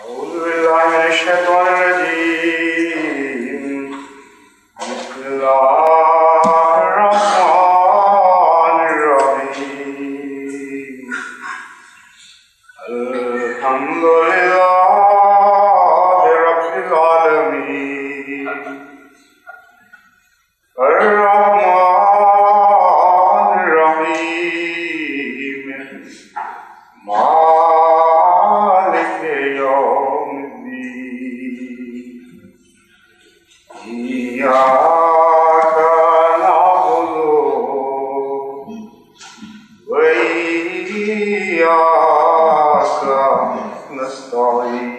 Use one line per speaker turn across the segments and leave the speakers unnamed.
أعوذ بالله من الشيطان الرجيم. بسم الله الرحمن الرحيم. الحمد لله رب العالمين. الرحمن الرحيم. مالك يوم الدين. إياك نعبد وإياك نستعين.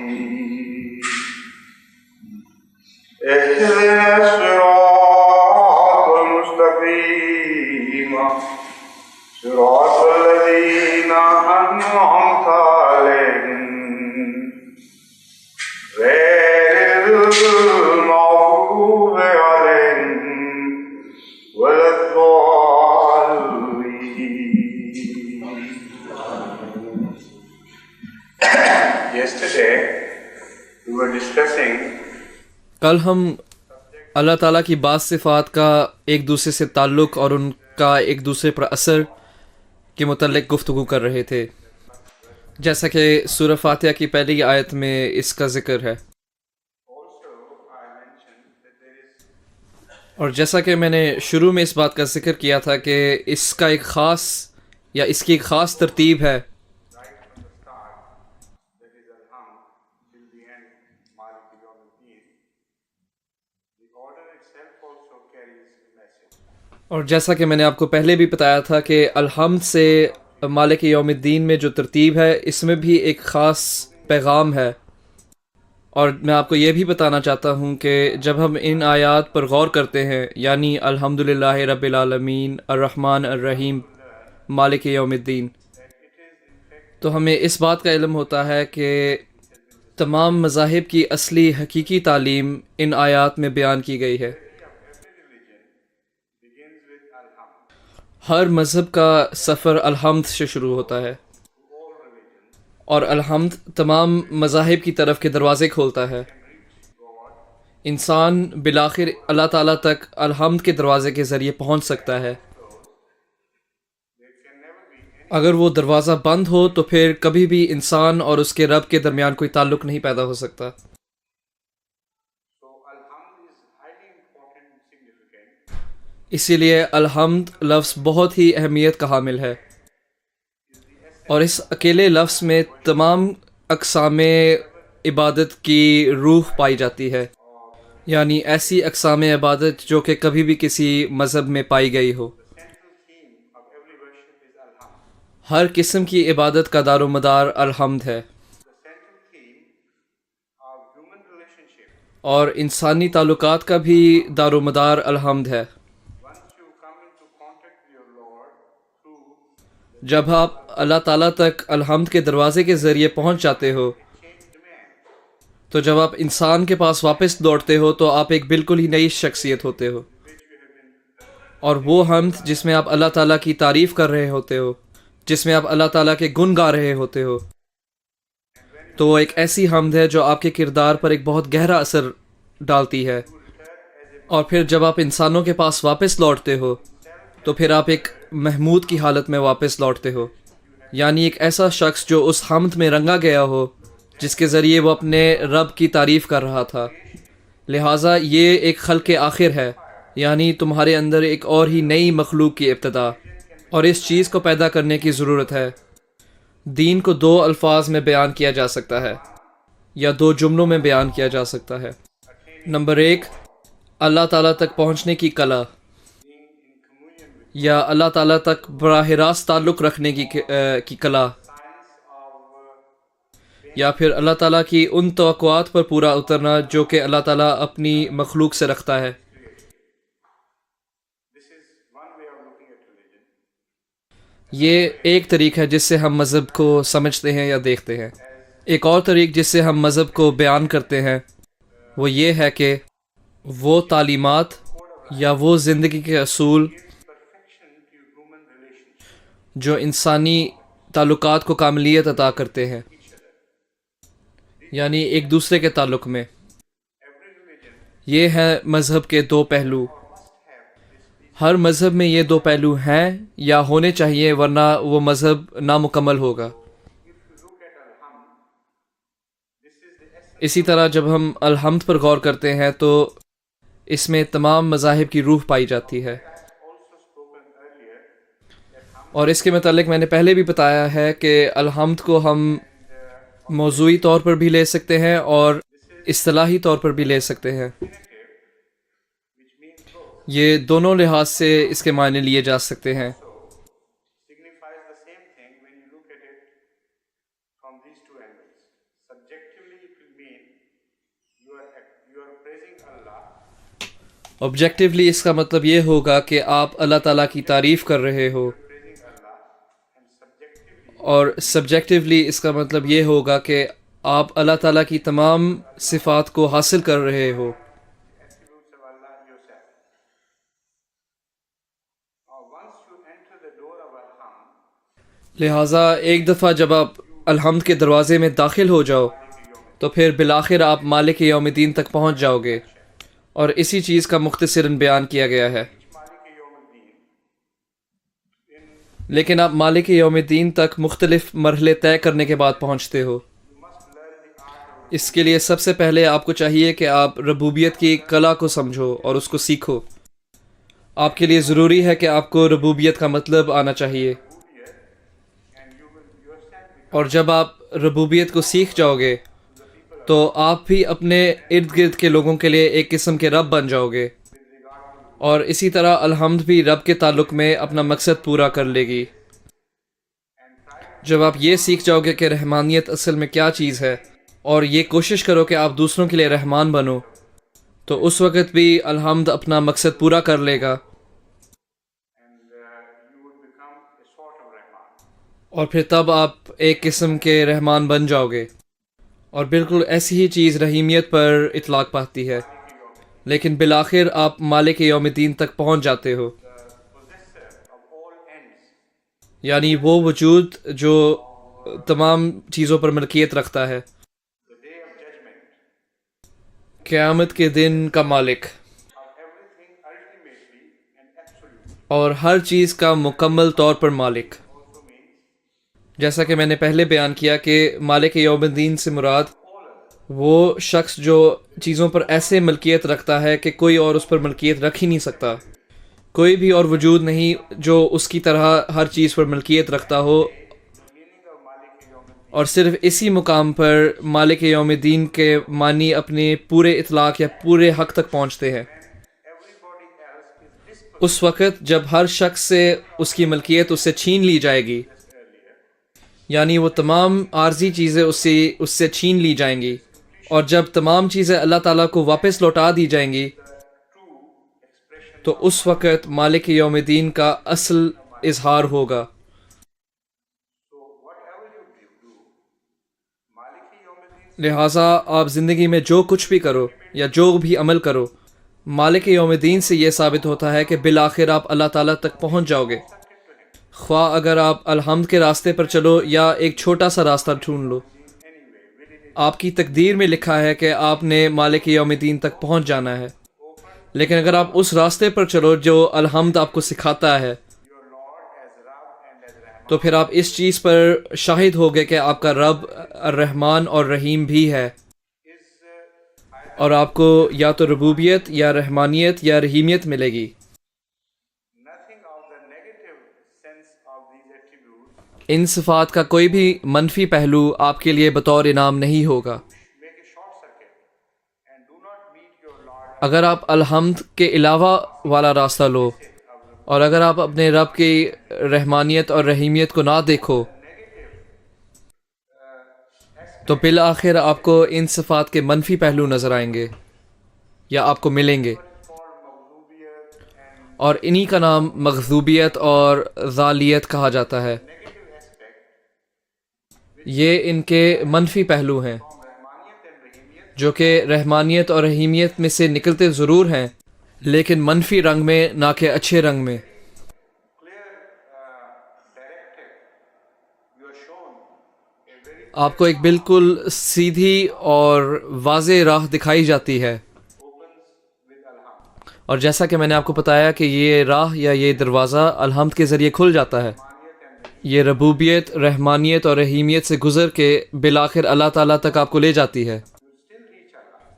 اهدنا الصراط المستقيم صراط الذين أنعمت عليهم غير المغضوب عليهم ولا الضالين. Yesterday we were discussing
کل ہم اللہ تعالیٰ کی بعض صفات کا ایک دوسرے سے تعلق اور ان کا ایک دوسرے پر اثر کے متعلق گفتگو کر رہے تھے، جیسا کہ سورہ فاتحہ کی پہلی آیت میں اس کا ذکر ہے، اور جیسا کہ میں نے شروع میں اس بات کا ذکر کیا تھا کہ اس کا ایک خاص یا اس کی ایک خاص ترتیب ہے، اور جیسا کہ میں نے آپ کو پہلے بھی بتایا تھا کہ الحمد سے مالک یوم الدین میں جو ترتیب ہے اس میں بھی ایک خاص پیغام ہے، اور میں آپ کو یہ بھی بتانا چاہتا ہوں کہ جب ہم ان آیات پر غور کرتے ہیں، یعنی الحمدللہ رب العالمین الرحمن الرحیم مالک یوم الدین، تو ہمیں اس بات کا علم ہوتا ہے کہ تمام مذاہب کی اصلی حقیقی تعلیم ان آیات میں بیان کی گئی ہے۔ ہر مذہب کا سفر الحمد سے شروع ہوتا ہے، اور الحمد تمام مذاہب کی طرف کے دروازے کھولتا ہے۔ انسان بالآخر اللہ تعالیٰ تک الحمد کے دروازے کے ذریعے پہنچ سکتا ہے۔ اگر وہ دروازہ بند ہو تو پھر کبھی بھی انسان اور اس کے رب کے درمیان کوئی تعلق نہیں پیدا ہو سکتا۔ اسی لیے الحمد لفظ بہت ہی اہمیت کا حامل ہے، اور اس اکیلے لفظ میں تمام اقسام عبادت کی روح پائی جاتی ہے، یعنی ایسی اقسام عبادت جو کہ کبھی بھی کسی مذہب میں پائی گئی ہو۔ ہر قسم کی عبادت کا دار و مدار الحمد ہے، اور انسانی تعلقات کا بھی دار و مدار الحمد ہے۔ جب آپ اللہ تعالیٰ تک الحمد کے دروازے کے ذریعے پہنچ جاتے ہو، تو جب آپ انسان کے پاس واپس لوٹتے ہو تو آپ ایک بالکل ہی نئی شخصیت ہوتے ہو، اور وہ حمد جس میں آپ اللہ تعالیٰ کی تعریف کر رہے ہوتے ہو، جس میں آپ اللہ تعالیٰ کے گن گا رہے ہوتے ہو، تو وہ ایک ایسی حمد ہے جو آپ کے کردار پر ایک بہت گہرا اثر ڈالتی ہے، اور پھر جب آپ انسانوں کے پاس واپس لوٹتے ہو تو پھر آپ ایک محمود کی حالت میں واپس لوٹتے ہو، یعنی ایک ایسا شخص جو اس حمد میں رنگا گیا ہو جس کے ذریعے وہ اپنے رب کی تعریف کر رہا تھا۔ لہٰذا یہ ایک خلق آخر ہے، یعنی تمہارے اندر ایک اور ہی نئی مخلوق کی ابتدا، اور اس چیز کو پیدا کرنے کی ضرورت ہے۔ دین کو دو الفاظ میں بیان کیا جا سکتا ہے، یا دو جملوں میں بیان کیا جا سکتا ہے۔ نمبر 1، اللہ تعالیٰ تک پہنچنے کی کلا، یا اللہ تعالیٰ تک براہ راست تعلق رکھنے کی کلا، یا پھر اللہ تعالیٰ کی ان توقعات پر پورا اترنا جو کہ اللہ تعالیٰ اپنی مخلوق سے رکھتا ہے۔ یہ ایک طریق ہے جس سے ہم مذہب کو سمجھتے ہیں یا دیکھتے ہیں۔ ایک اور طریق جس سے ہم مذہب کو بیان کرتے ہیں وہ یہ ہے کہ وہ تعلیمات یا وہ زندگی کے اصول جو انسانی تعلقات کو کاملیت عطا کرتے ہیں، یعنی ایک دوسرے کے تعلق میں. یہ ہے مذہب کے دو پہلو. ہر مذہب میں یہ دو پہلو ہیں یا ہونے چاہیے، ورنہ وہ مذہب نامکمل ہوگا. اسی طرح جب ہم الحمد پر غور کرتے ہیں تو اس میں تمام مذاہب کی روح پائی جاتی ہے. اور اس کے متعلق میں نے پہلے بھی بتایا ہے کہ الحمد کو ہم موضوعی طور پر بھی لے سکتے ہیں اور اصطلاحی طور پر بھی لے سکتے ہیں. یہ دونوں لحاظ سے اس کے معنی لیے جا سکتے ہیں.
signifies the same thing when you look at it from these two angles. Subjectively, it will mean you are praising Allah.
Objectively اس کا مطلب یہ ہوگا کہ آپ اللہ تعالیٰ کی تعریف کر رہے ہو،
Praising Allah, and subjectively,
اور سبجیکٹیولی اس کا مطلب یہ ہوگا کہ آپ اللہ تعالیٰ کی تمام صفات کو حاصل کر رہے ہو.
attributes of Allah yourself. Now, once you enter the door of Alhamd,
لہٰذا ایک دفعہ جب آپ الحمد کے دروازے میں داخل ہو جاؤ تو پھر بالآخر آپ مالک یوم الدین تک پہنچ جاؤ گے. اور اسی چیز کا مختصراً بیان کیا گیا ہے.
Malik Yawm al-Din,
لیکن آپ مالک یوم الدین تک مختلف مرحلے طے کرنے کے بعد پہنچتے ہو. اس کے لیے سب سے پہلے آپ کو چاہیے کہ آپ ربوبیت کی کلا کو سمجھو اور اس کو سیکھو. آپ کے لیے ضروری ہے کہ آپ کو ربوبیت کا مطلب آنا چاہیے. اور جب آپ ربوبیت کو سیکھ جاؤ گے تو آپ بھی اپنے ارد گرد کے لوگوں کے لیے ایک قسم کے رب بن جاؤ گے. اور اسی طرح الحمد بھی رب کے تعلق میں اپنا مقصد پورا کر لے گی. جب آپ یہ سیکھ جاؤ گے کہ رحمانیت اصل میں کیا چیز ہے اور یہ کوشش کرو کہ آپ دوسروں کے لیے رحمان بنو، تو اس وقت بھی الحمد اپنا مقصد پورا کر لے گا.
you would become a sort of Rahman.
اور پھر تب آپ ایک قسم کے رحمان بن جاؤ گے. اور بالکل ایسی ہی چیز رحیمیت پر اطلاق پاتی ہے. لیکن بالآخر آپ مالک یوم الدین تک پہنچ جاتے ہو،
Possessor of all ends,
یعنی وہ وجود جو تمام چیزوں پر ملکیت رکھتا ہے.
the day of judgment,
قیامت کے دن کا مالک،
of everything ultimately and absolutely.
اور ہر چیز کا مکمل طور پر مالک.
Also means
جیسا کہ میں نے پہلے بیان کیا کہ مالک یوم الدین سے مراد وہ شخص جو چیزوں پر ایسے ملکیت رکھتا ہے کہ کوئی اور اس پر ملکیت رکھ ہی نہیں سکتا. کوئی بھی اور وجود نہیں جو اس کی طرح ہر چیز پر ملکیت رکھتا ہو.
meaning of Malik Yawm al-Din.
اور صرف اسی مقام پر مالک یوم الدین کے معنی اپنے پورے اطلاق یا پورے حق تک پہنچتے ہیں.
Everybody else is dispossessed.
اس وقت جب ہر شخص سے اس کی ملکیت اس سے چھین لی جائے گی، یعنی وہ تمام عارضی چیزیں اس سے چھین لی جائیں گی، اور جب تمام چیزیں اللہ تعالیٰ کو واپس لوٹا دی جائیں گی تو اس وقت مالک یوم الدین کا اصل اظہار ہوگا.
So whatever you do, Malik Yawm al-Din
لہٰذا آپ زندگی میں جو کچھ بھی کرو یا جو بھی عمل کرو، مالک یوم الدین سے یہ ثابت ہوتا ہے کہ بالآخر آپ اللہ تعالیٰ تک پہنچ جاؤ گے. خواہ اگر آپ الحمد کے راستے پر چلو یا ایک چھوٹا سا راستہ ڈھونڈ لو، آپ کی تقدیر میں لکھا ہے کہ آپ نے مالک یوم الدین تک پہنچ جانا ہے. لیکن اگر آپ اس راستے پر چلو جو الحمد آپ کو سکھاتا ہے
your Lord as Rab and as Rahman
تو پھر آپ اس چیز پر شاہد ہوگے کہ آپ کا رب الرحمن اور رحیم بھی ہے،
is
اور آپ کو یا تو ربوبیت یا رحمانیت یا رحیمیت ملے گی.
nothing of the negative sense of these attributes.
ان صفات کا کوئی بھی منفی پہلو آپ کے لیے بطور انعام نہیں ہوگا.
Make a short circuit and do not meet your Lord.
اگر آپ الحمد کے علاوہ والا راستہ لو اور اگر آپ اپنے رب کی رحمانیت اور رحیمیت کو نہ دیکھو تو بالآخر آپ کو ان صفات کے منفی پہلو نظر آئیں گے یا آپ کو ملیں گے.
Called Mawdubiyat and
اور انہی کا نام مغضوبیت اور ذالیت کہا جاتا ہے.
negative aspect
یہ ان کے منفی پہلو ہیں
from Rahmaniyat and Rahimiyat.
جو کہ rحمانیت اور رحیمیت میں سے نکلتے ضرور ہیں لیکن منفی رنگ میں نہ کہ اچھے رنگ میں.
Clear directive you are shown
آپ کو ایک بالکل سیدھی اور واضح راہ دکھائی جاتی ہے، اور جیسا کہ میں نے آپ کو بتایا کہ یہ راہ یا یہ دروازہ الحمد کے ذریعے کھل جاتا ہے. یہ ربوبیت، رحمانیت اور رحیمیت سے گزر کے بالآخر اللہ تعالیٰ تک آپ کو لے جاتی ہے.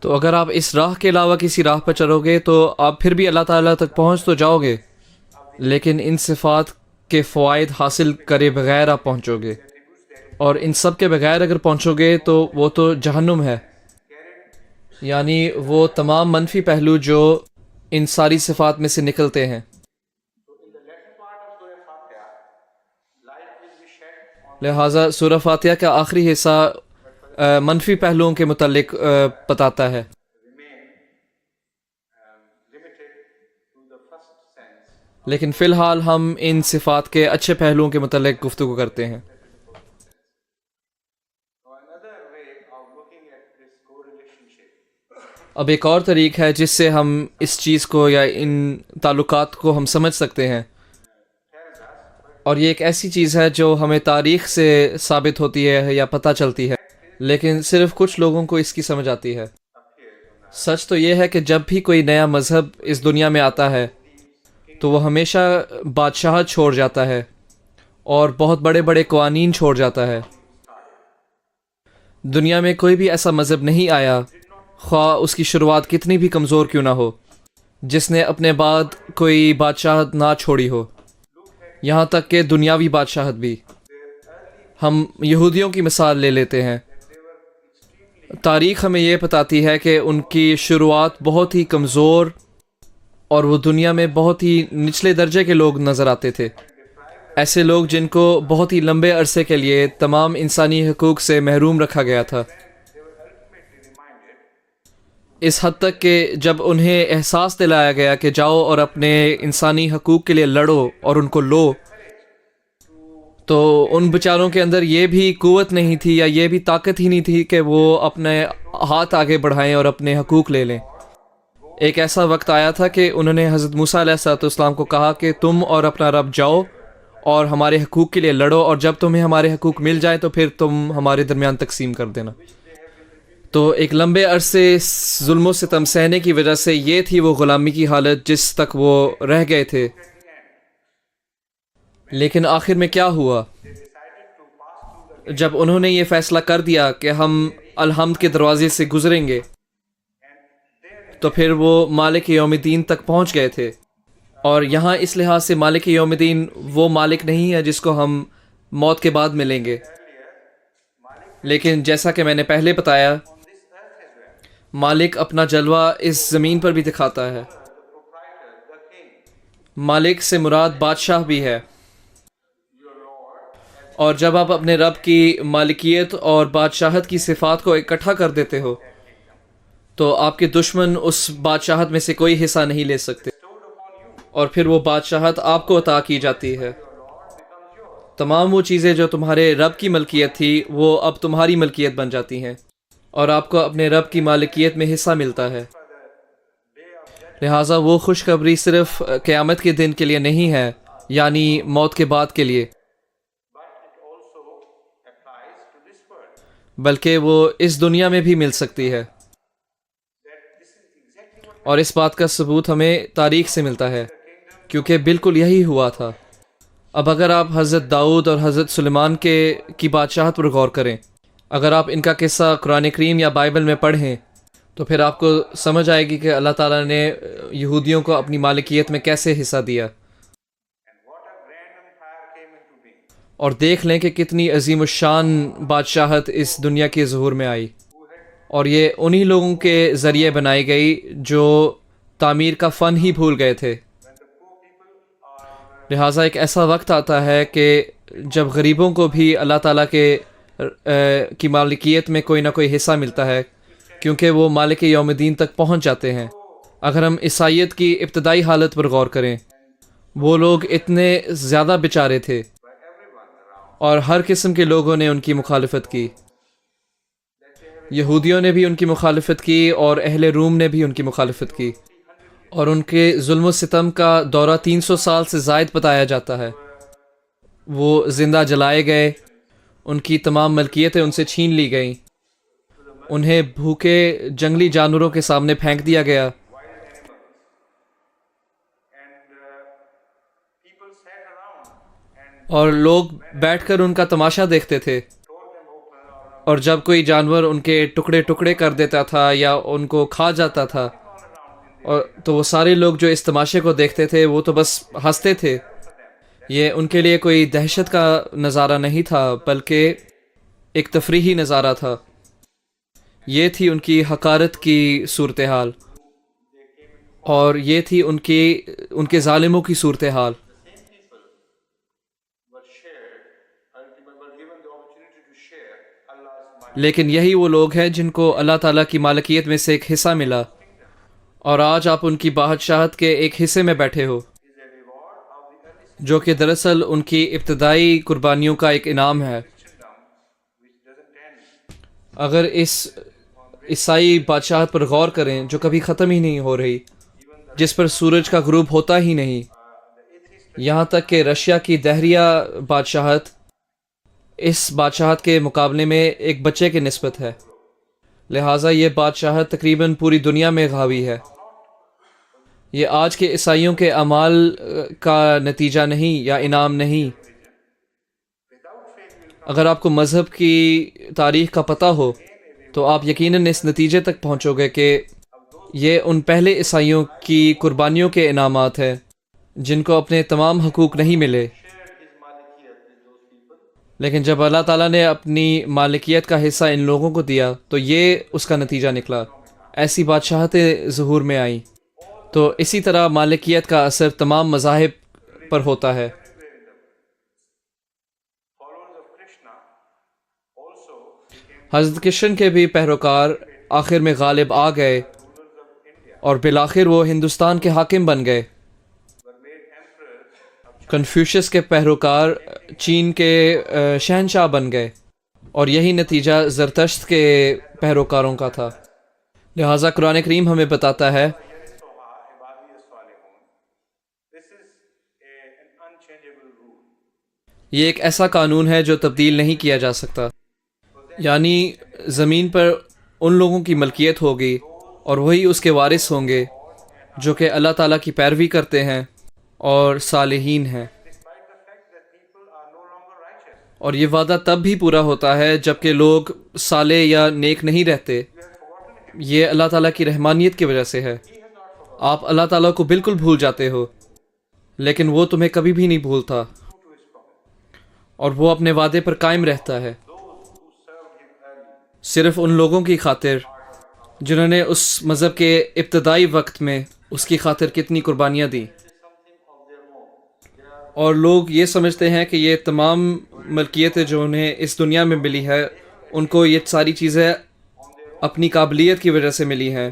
تو اگر آپ اس راہ کے علاوہ کسی راہ پر چلو گے تو آپ پھر بھی اللہ تعالیٰ تک پہنچ تو جاؤ گے، لیکن ان صفات کے فوائد حاصل کرے بغیر آپ پہنچو گے، اور ان سب کے بغیر اگر پہنچو گے تو وہ تو جہنم ہے. یعنی وہ تمام منفی پہلو جو ان ساری صفات میں سے نکلتے ہیں. لہٰذا سورہ فاتحہ کا آخری حصہ منفی پہلوؤں کے متعلق بتاتا ہے. لیکن فی الحال ہم ان صفات کے اچھے پہلوؤں کے متعلق گفتگو کرتے ہیں. اب ایک اور طریق ہے جس سے ہم اس چیز کو یا ان تعلقات کو ہم سمجھ سکتے ہیں، اور یہ ایک ایسی چیز ہے جو ہمیں تاریخ سے ثابت ہوتی ہے یا پتہ چلتی ہے، لیکن صرف کچھ لوگوں کو اس کی سمجھ آتی ہے. سچ تو یہ ہے کہ جب بھی کوئی نیا مذہب اس دنیا میں آتا ہے تو وہ ہمیشہ بادشاہت چھوڑ جاتا ہے اور بہت بڑے بڑے قوانین چھوڑ جاتا ہے. دنیا میں کوئی بھی ایسا مذہب نہیں آیا، خواہ اس کی شروعات کتنی بھی کمزور کیوں نہ ہو، جس نے اپنے بعد کوئی بادشاہت نہ چھوڑی ہو، یہاں تک کہ دنیاوی بادشاہت بھی. ہم یہودیوں کی مثال لے لیتے ہیں. تاریخ ہمیں یہ بتاتی ہے کہ ان کی شروعات بہت ہی کمزور اور وہ دنیا میں بہت ہی نچلے درجے کے لوگ نظر آتے تھے. ایسے لوگ جن کو بہت ہی لمبے عرصے کے لیے تمام انسانی حقوق سے محروم رکھا گیا تھا، اس حد تک کہ جب انہیں احساس دلایا گیا کہ جاؤ اور اپنے انسانی حقوق کے لیے لڑو اور ان کو لو، تو ان بیچاروں کے اندر یہ بھی قوت نہیں تھی یا یہ بھی طاقت ہی نہیں تھی کہ وہ اپنے ہاتھ آگے بڑھائیں اور اپنے حقوق لے لیں. ایک ایسا وقت آیا تھا کہ انہوں نے حضرت موسیٰ علیہ السلام کو کہا کہ تم اور اپنا رب جاؤ اور ہمارے حقوق کے لیے لڑو، اور جب تمہیں ہمارے حقوق مل جائیں تو پھر تم ہمارے درمیان تقسیم کر دینا. تو ایک لمبے عرصے ظلم و ستم سہنے کی وجہ سے یہ تھی وہ غلامی کی حالت جس تک وہ رہ گئے تھے. لیکن آخر میں کیا ہوا؟ جب انہوں نے یہ فیصلہ کر دیا کہ ہم الحمد کے دروازے سے گزریں گے، تو پھر وہ مالک یوم الدین تک پہنچ گئے تھے. اور یہاں اس لحاظ سے مالک یوم الدین وہ مالک نہیں ہے جس کو ہم موت کے بعد ملیں گے، لیکن جیسا کہ میں نے پہلے بتایا، مالک اپنا جلوہ اس زمین پر بھی دکھاتا ہے. مالک سے مراد بادشاہ بھی ہے. اور جب آپ اپنے رب کی مالکیت اور بادشاہت کی صفات کو اکٹھا کر دیتے ہو تو آپ کے دشمن اس بادشاہت میں سے کوئی حصہ نہیں لے سکتے، اور پھر وہ بادشاہت آپ کو عطا کی جاتی ہے. تمام وہ چیزیں جو تمہارے رب کی ملکیت تھی وہ اب تمہاری ملکیت بن جاتی ہیں، اور آپ کو اپنے رب کی مالکیت میں حصہ ملتا ہے. لہٰذا وہ خوشخبری صرف قیامت کے دن کے لیے نہیں ہے، یعنی موت کے بعد کے لیے، بلکہ وہ اس دنیا میں بھی مل سکتی ہے. اور اس بات کا ثبوت ہمیں تاریخ سے ملتا ہے، کیونکہ بالکل یہی ہوا تھا. اب اگر آپ حضرت داؤد اور حضرت سلیمان کی بادشاہت پر غور کریں، اگر آپ ان کا قصہ قرآن کریم یا بائبل میں پڑھیں تو پھر آپ کو سمجھ آئے گی کہ اللہ تعالیٰ نے یہودیوں کو اپنی مالکیت میں کیسے حصہ دیا. اور دیکھ لیں کہ کتنی عظیم الشان بادشاہت اس دنیا کے ظہور میں آئی، اور یہ انہی لوگوں کے ذریعے بنائی گئی جو تعمیر کا فن ہی بھول گئے تھے. لہٰذا ایک ایسا وقت آتا ہے کہ جب غریبوں کو بھی اللہ تعالیٰ کی مالکیت میں کوئی نہ کوئی حصہ ملتا ہے، کیونکہ وہ مالک یوم الدین تک پہنچ جاتے ہیں. اگر ہم عیسائیت کی ابتدائی حالت پر غور کریں، وہ لوگ اتنے زیادہ بیچارے تھے اور ہر قسم کے لوگوں نے ان کی مخالفت کی. یہودیوں نے بھی ان کی مخالفت کی اور اہل روم نے بھی ان کی مخالفت کی، اور ان کے ظلم و ستم کا دورہ 300 سال سے زائد بتایا جاتا ہے. وہ زندہ جلائے گئے، ان کی تمام ملکیتیں ان سے چھین لی گئیں، انہیں بھوکے جنگلی جانوروں کے سامنے پھینک دیا گیا،
wild animals, and people sat around and
اور لوگ بیٹھ کر ان کا تماشا دیکھتے تھے،
tore them open,
اور جب کوئی جانور ان کے ٹکڑے ٹکڑے کر دیتا تھا یا ان کو کھا جاتا تھا، اور تو وہ سارے لوگ جو اس تماشے کو دیکھتے تھے وہ تو بس ہنستے تھے. یہ ان کے لیے کوئی دہشت کا نظارہ نہیں تھا بلکہ ایک تفریحی نظارہ تھا. یہ تھی ان کی حقارت کی صورتحال، اور یہ تھی ان کے ظالموں کی صورتحال.
were shared, were given the opportunity to share Allah's might.
لیکن یہی وہ لوگ ہیں جن کو اللہ تعالیٰ کی مالکیت میں سے ایک حصہ ملا، اور آج آپ ان کی بادشاہت کے ایک حصے میں بیٹھے ہو،
Is a reward of the early
جو کہ دراصل ان کی ابتدائی قربانیوں کا ایک انعام ہے.
Christendom, which doesn't end.
اگر اس عیسائی بادشاہت پر غور کریں جو کبھی ختم ہی نہیں ہو رہی، جس پر سورج کا غروب ہوتا ہی نہیں، یہاں تک کہ رشیا کی دہریہ بادشاہت اس بادشاہت کے مقابلے میں ایک بچے کی نسبت ہے، لہٰذا یہ بادشاہت تقریباً پوری دنیا میں حاوی ہے. یہ آج کے عیسائیوں کے اعمال کا نتیجہ نہیں یا انعام نہیں. اگر آپ کو مذہب کی تاریخ کا پتہ ہو تو آپ یقیناً اس نتیجے تک پہنچو گے کہ یہ ان پہلے عیسائیوں کی قربانیوں کے انعامات ہیں جن کو اپنے تمام حقوق نہیں ملے، لیکن جب اللہ تعالیٰ نے اپنی مالکیت کا حصہ ان لوگوں کو دیا تو یہ اس کا نتیجہ نکلا، ایسی بادشاہتیں ظہور میں آئیں. تو اسی طرح مالکیت کا اثر تمام مذاہب پر ہوتا ہے.
Followers of Krishna also became
حضرت کرشن کے بھی پیروکار آخر میں غالب آ گئے،
rulers of India,
اور بالآخر وہ ہندوستان کے حاکم بن گئے.
were made emperors of
Confucius کے پیروکار چین کے شہنشاہ بن گئے، اور یہی نتیجہ زرتشت کے پیروکاروں کا تھا. لہٰذا قرآن کریم ہمیں بتاتا ہے
Soha, Ibadi Salihun. This is an unchangeable rule.
یہ ایک ایسا قانون ہے جو تبدیل نہیں کیا جا سکتا. یعنی زمین پر ان لوگوں کی ملکیت ہوگی اور وہی اس کے وارث ہوں گے جو کہ اللہ تعالیٰ کی پیروی کرتے ہیں اور صالحین ہیں.
Despite the fact that people are no longer righteous,
اور یہ وعدہ تب بھی پورا ہوتا ہے جب کہ لوگ صالح یا نیک نہیں رہتے. یہ اللہ تعالیٰ کی رحمانیت کی وجہ سے ہے. آپ اللہ تعالیٰ کو بالکل بھول جاتے ہو، لیکن وہ تمہیں کبھی بھی نہیں بھولتا، اور وہ اپنے وعدے پر قائم رہتا ہے. صرف ان لوگوں کی خاطر جنہوں نے اس مذہب کے ابتدائی وقت میں اس کی خاطر کتنی قربانیاں دیں. اور لوگ یہ سمجھتے ہیں کہ یہ تمام ملکیتیں جو انہیں اس دنیا میں ملی ہے ان کو یہ ساری چیزیں اپنی قابلیت کی وجہ سے ملی ہیں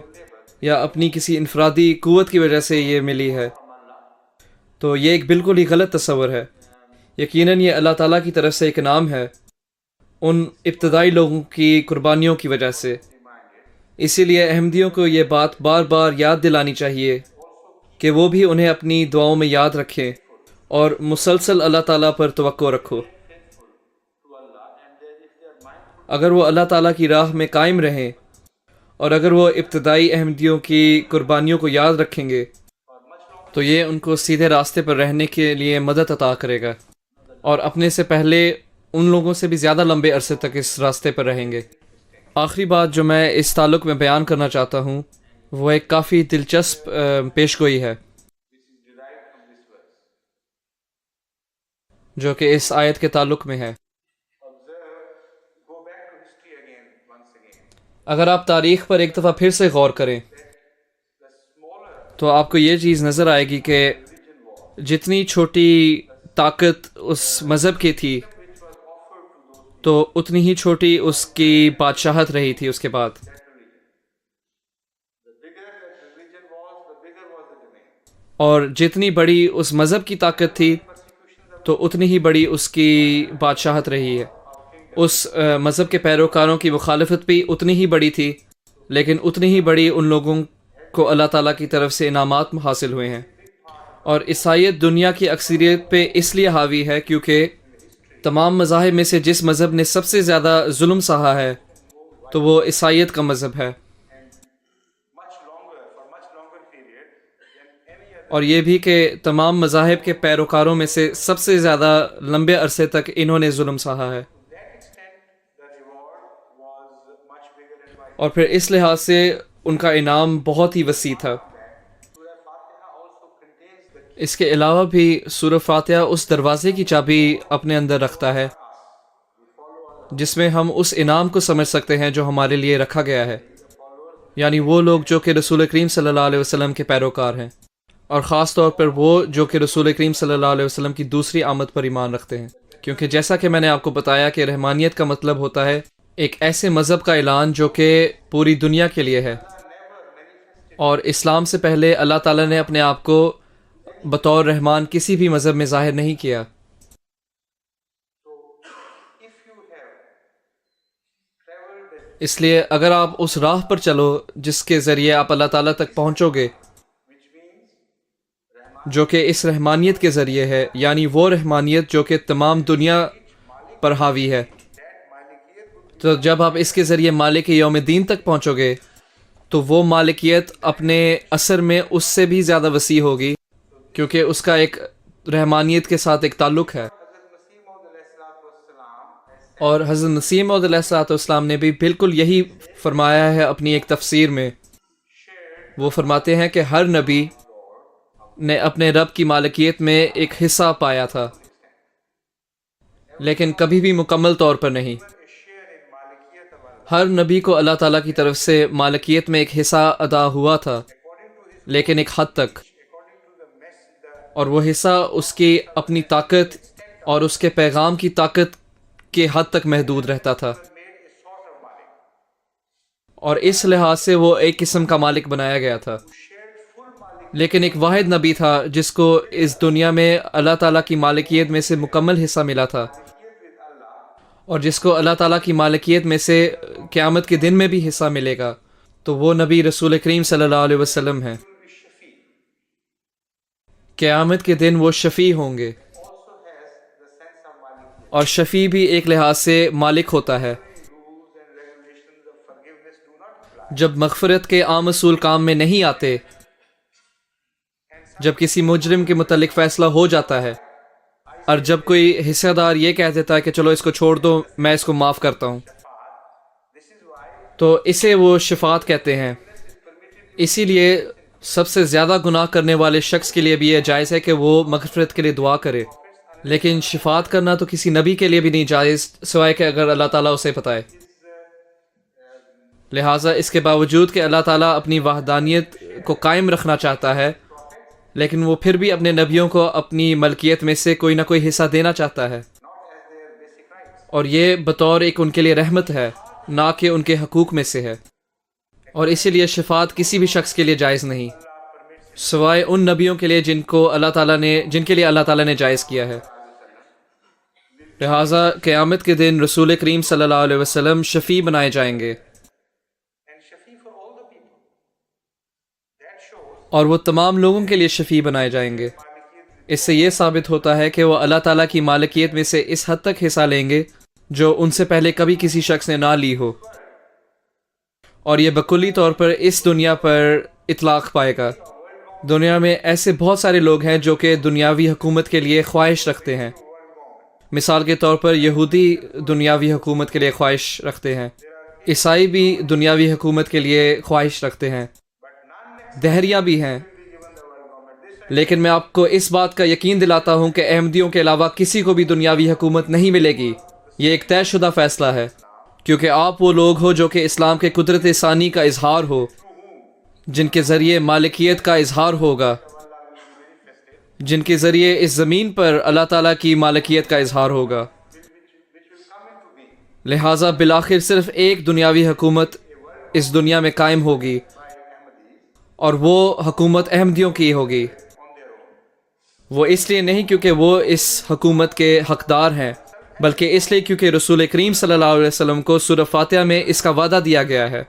یا اپنی کسی انفرادی قوت کی وجہ سے یہ ملی ہے. تو یہ ایک بالکل ہی غلط تصور ہے. یقیناً یہ اللہ تعالیٰ کی طرف سے ایک انعام ہے ان ابتدائی لوگوں کی قربانیوں کی وجہ سے. اسی لیے احمدیوں کو یہ بات بار بار یاد دلانی چاہیے کہ وہ بھی انہیں اپنی دعاؤں میں یاد رکھیں اور مسلسل اللہ تعالیٰ پر توقع رکھو. اگر وہ اللہ تعالیٰ کی راہ میں قائم رہیں اور اگر وہ ابتدائی احمدیوں کی قربانیوں کو یاد رکھیں گے تو یہ ان کو سیدھے راستے پر رہنے کے لیے مدد عطا کرے گا، اور اپنے سے پہلے ان لوگوں سے بھی زیادہ لمبے عرصے تک اس راستے پر رہیں گے. آخری بات جو میں اس تعلق میں بیان کرنا چاہتا ہوں وہ ایک کافی دلچسپ پیشگوئی ہے جو کہ اس آیت کے تعلق میں ہے.
go back to history again, once again.
اگر آپ تاریخ پر ایک دفعہ پھر سے غور کریں
The smaller
تو آپ کو یہ چیز نظر آئے گی کہ جتنی چھوٹی طاقت اس مذہب کی تھی تو اتنی ہی چھوٹی اس کی بادشاہت رہی تھی اس کے بعد.
the bigger that religion was, the bigger was the domain.
اور جتنی بڑی اس مذہب کی طاقت تھی تو اتنی ہی بڑی اس کی بادشاہت رہی ہے. اس مذہب کے پیروکاروں کی مخالفت بھی اتنی ہی بڑی تھی، لیکن اتنی ہی بڑی ان لوگوں کو اللہ تعالیٰ کی طرف سے انعامات حاصل ہوئے ہیں. اور عیسائیت دنیا کی اکثریت پہ اس لیے حاوی ہے کیونکہ تمام مذاہب میں سے جس مذہب نے سب سے زیادہ ظلم سہا ہے تو وہ عیسائیت کا مذہب ہے،
much longer, for much longer period than any other.
اور یہ بھی کہ تمام مذاہب کے پیروکاروں میں سے سب سے زیادہ لمبے عرصے تک انہوں نے ظلم سہا ہے،
To that extent, the reward was much bigger and wider.
اور پھر اس لحاظ سے ان کا انعام بہت ہی وسیع تھا۔
Surah Fatiha also contains the
اس کے علاوہ بھی سورہ فاتحہ اس دروازے کی چابی اپنے اندر رکھتا ہے جس میں ہم اس انعام کو سمجھ سکتے ہیں جو ہمارے لیے رکھا گیا ہے، یعنی وہ لوگ جو کہ رسول کریم صلی اللہ علیہ وسلم کے پیروکار ہیں، اور خاص طور پر وہ جو کہ رسول کریم صلی اللہ علیہ وسلم کی دوسری آمد پر ایمان رکھتے ہیں، کیونکہ جیسا کہ میں نے آپ کو بتایا کہ رحمانیت کا مطلب ہوتا ہے ایک ایسے مذہب کا اعلان جو کہ پوری دنیا کے لیے ہے، اور اسلام سے پہلے اللہ تعالیٰ نے اپنے آپ کو بطور رحمان کسی بھی مذہب میں ظاہر نہیں کیا۔
if you have traveled the
اس لیے اگر آپ اس راہ پر چلو جس کے ذریعے آپ اللہ تعالیٰ تک پہنچو گے،
which means
جو کہ اس رحمانیت کے ذریعے ہے، یعنی وہ رحمانیت جو کہ تمام دنیا پر حاوی ہے،
that malikiyat would
تو جب آپ اس کے ذریعے مالک یوم دین تک پہنچو گے تو وہ مالکیت اپنے اثر میں اس سے بھی زیادہ وسیع ہوگی، کیونکہ اس کا ایک رحمانیت کے ساتھ ایک تعلق ہے۔ اور حضرت نسیم موعود علیہ الصلوۃ والسلام نے بھی بالکل یہی فرمایا ہے اپنی ایک تفسیر میں۔ وہ فرماتے ہیں کہ ہر نبی نے اپنے رب کی مالکیت میں ایک حصہ پایا تھا، لیکن کبھی بھی مکمل طور پر نہیں۔
share in malikiyat of Allah.
ہر نبی کو اللہ تعالیٰ کی طرف سے مالکیت میں ایک حصہ ادا ہوا تھا، لیکن ایک حد تک،
According to the message,
اور وہ حصہ اس کی اپنی طاقت اور اس کے پیغام کی طاقت کے حد تک محدود رہتا تھا،
made a sort of malik.
اور اس لحاظ سے وہ ایک قسم کا مالک بنایا گیا تھا۔
Shared full malik
لیکن ایک واحد نبی تھا جس کو اس دنیا میں اللہ تعالیٰ کی مالکیت میں سے مکمل حصہ ملا تھا،
with Allah.
اور جس کو اللہ تعالیٰ کی مالکیت میں سے قیامت کے دن میں بھی حصہ ملے گا، تو وہ نبی رسول کریم صلی اللہ علیہ وسلم ہیں۔
Will be shafi.
قیامت کے دن وہ شفیع ہوں گے،
Also has the sense of malikiyat.
اور شفیع بھی ایک لحاظ سے مالک ہوتا ہے۔
Rules and regulations of forgiveness do not apply.
جب مغفرت کے عام اصول کام میں نہیں آتے، جب کسی مجرم کے متعلق فیصلہ ہو جاتا ہے، اور جب کوئی حصہ دار یہ کہہ دیتا ہے کہ چلو اس کو چھوڑ دو، میں اس کو معاف کرتا ہوں،
This is why
تو اسے وہ شفاعت کہتے ہیں۔ اسی لیے سب سے زیادہ گناہ کرنے والے شخص کے لیے بھی یہ جائز ہے کہ وہ مغفرت کے لیے دعا کرے، لیکن شفاعت کرنا تو کسی نبی کے لیے بھی نہیں جائز سوائے کہ اگر اللہ تعالیٰ اسے بتائے۔ لہٰذا اس کے باوجود کہ اللہ تعالیٰ اپنی وحدانیت کو قائم رکھنا چاہتا ہے، لیکن وہ پھر بھی اپنے نبیوں کو اپنی ملکیت میں سے کوئی نہ کوئی حصہ دینا چاہتا ہے،
not as their basic rights.
اور یہ بطور ایک ان کے لیے رحمت ہے، نہ کہ ان کے حقوق میں سے ہے، اور اسی لیے شفاعت کسی بھی شخص کے لیے جائز نہیں سوائے ان نبیوں کے لیے جن کے لیے اللہ تعالیٰ نے جائز کیا ہے۔ لہٰذا قیامت کے دن رسول کریم صلی اللہ علیہ وسلم شفیع بنائے جائیں گے،
And shafi for all the people. That shows
اور وہ تمام لوگوں کے لیے شفیع بنائے جائیں گے۔ اس سے یہ ثابت ہوتا ہے کہ وہ اللہ تعالیٰ کی مالکیت میں سے اس حد تک حصہ لیں گے جو ان سے پہلے کبھی کسی شخص نے نہ لی ہو، اور یہ بکلی طور پر اس دنیا پر اطلاق پائے گا۔ دنیا میں ایسے بہت سارے لوگ ہیں جو کہ دنیاوی حکومت کے لیے خواہش رکھتے ہیں۔ مثال کے طور پر یہودی دنیاوی حکومت کے لیے خواہش رکھتے ہیں، عیسائی بھی دنیاوی حکومت کے لیے خواہش رکھتے ہیں، دہریہ بھی ہیں، لیکن میں آپ کو اس بات کا یقین دلاتا ہوں کہ احمدیوں کے علاوہ کسی کو بھی دنیاوی حکومت نہیں ملے گی۔ یہ ایک طے شدہ فیصلہ ہے، کیونکہ آپ وہ لوگ ہو جو کہ اسلام کے قدرت ثانی کا اظہار ہو، جن کے ذریعے مالکیت کا اظہار ہوگا، جن کے ذریعے اس زمین پر اللہ تعالیٰ کی مالکیت کا اظہار ہوگا۔ لہٰذا بالآخر صرف ایک دنیاوی حکومت اس دنیا میں قائم ہوگی، اور وہ حکومت احمدیوں کی ہوگی۔ وہ اس لیے نہیں کیونکہ وہ اس حکومت کے حقدار ہیں، بلکہ اس لیے کیونکہ رسول کریم صلی اللہ علیہ وسلم کو سورہ فاتحہ میں اس کا وعدہ دیا گیا ہے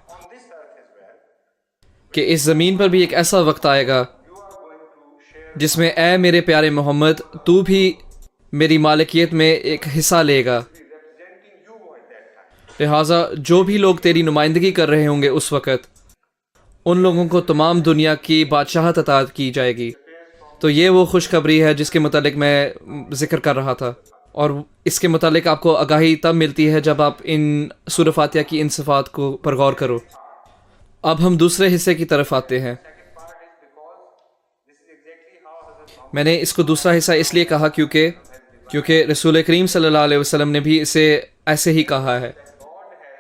کہ اس زمین پر بھی ایک ایسا وقت آئے گا جس میں اے میرے پیارے محمد، تو بھی میری مالکیت میں ایک حصہ لے گا.
representing you at that time.
لہٰذا جو بھی لوگ تیری نمائندگی کر رہے ہوں گے اس وقت، ان لوگوں کو تمام دنیا کی بادشاہت عطا کی جائے گی. تو یہ وہ خوشخبری ہے جس کے متعلق میں ذکر کر رہا تھا، اور اس کے متعلق آپ کو آگاہی تب ملتی ہے جب آپ ان سورہ فاتحہ کی ان صفات کو پر غور کرو. اب ہم دوسرے حصے کی طرف آتے ہیں.
Second part is because this is exactly how Hazrat Muhammad
میں نے اس کو دوسرا حصہ اس لیے کہا کیونکہ رسول کریم صلی اللہ علیہ وسلم نے بھی اسے ایسے ہی کہا ہے.
God has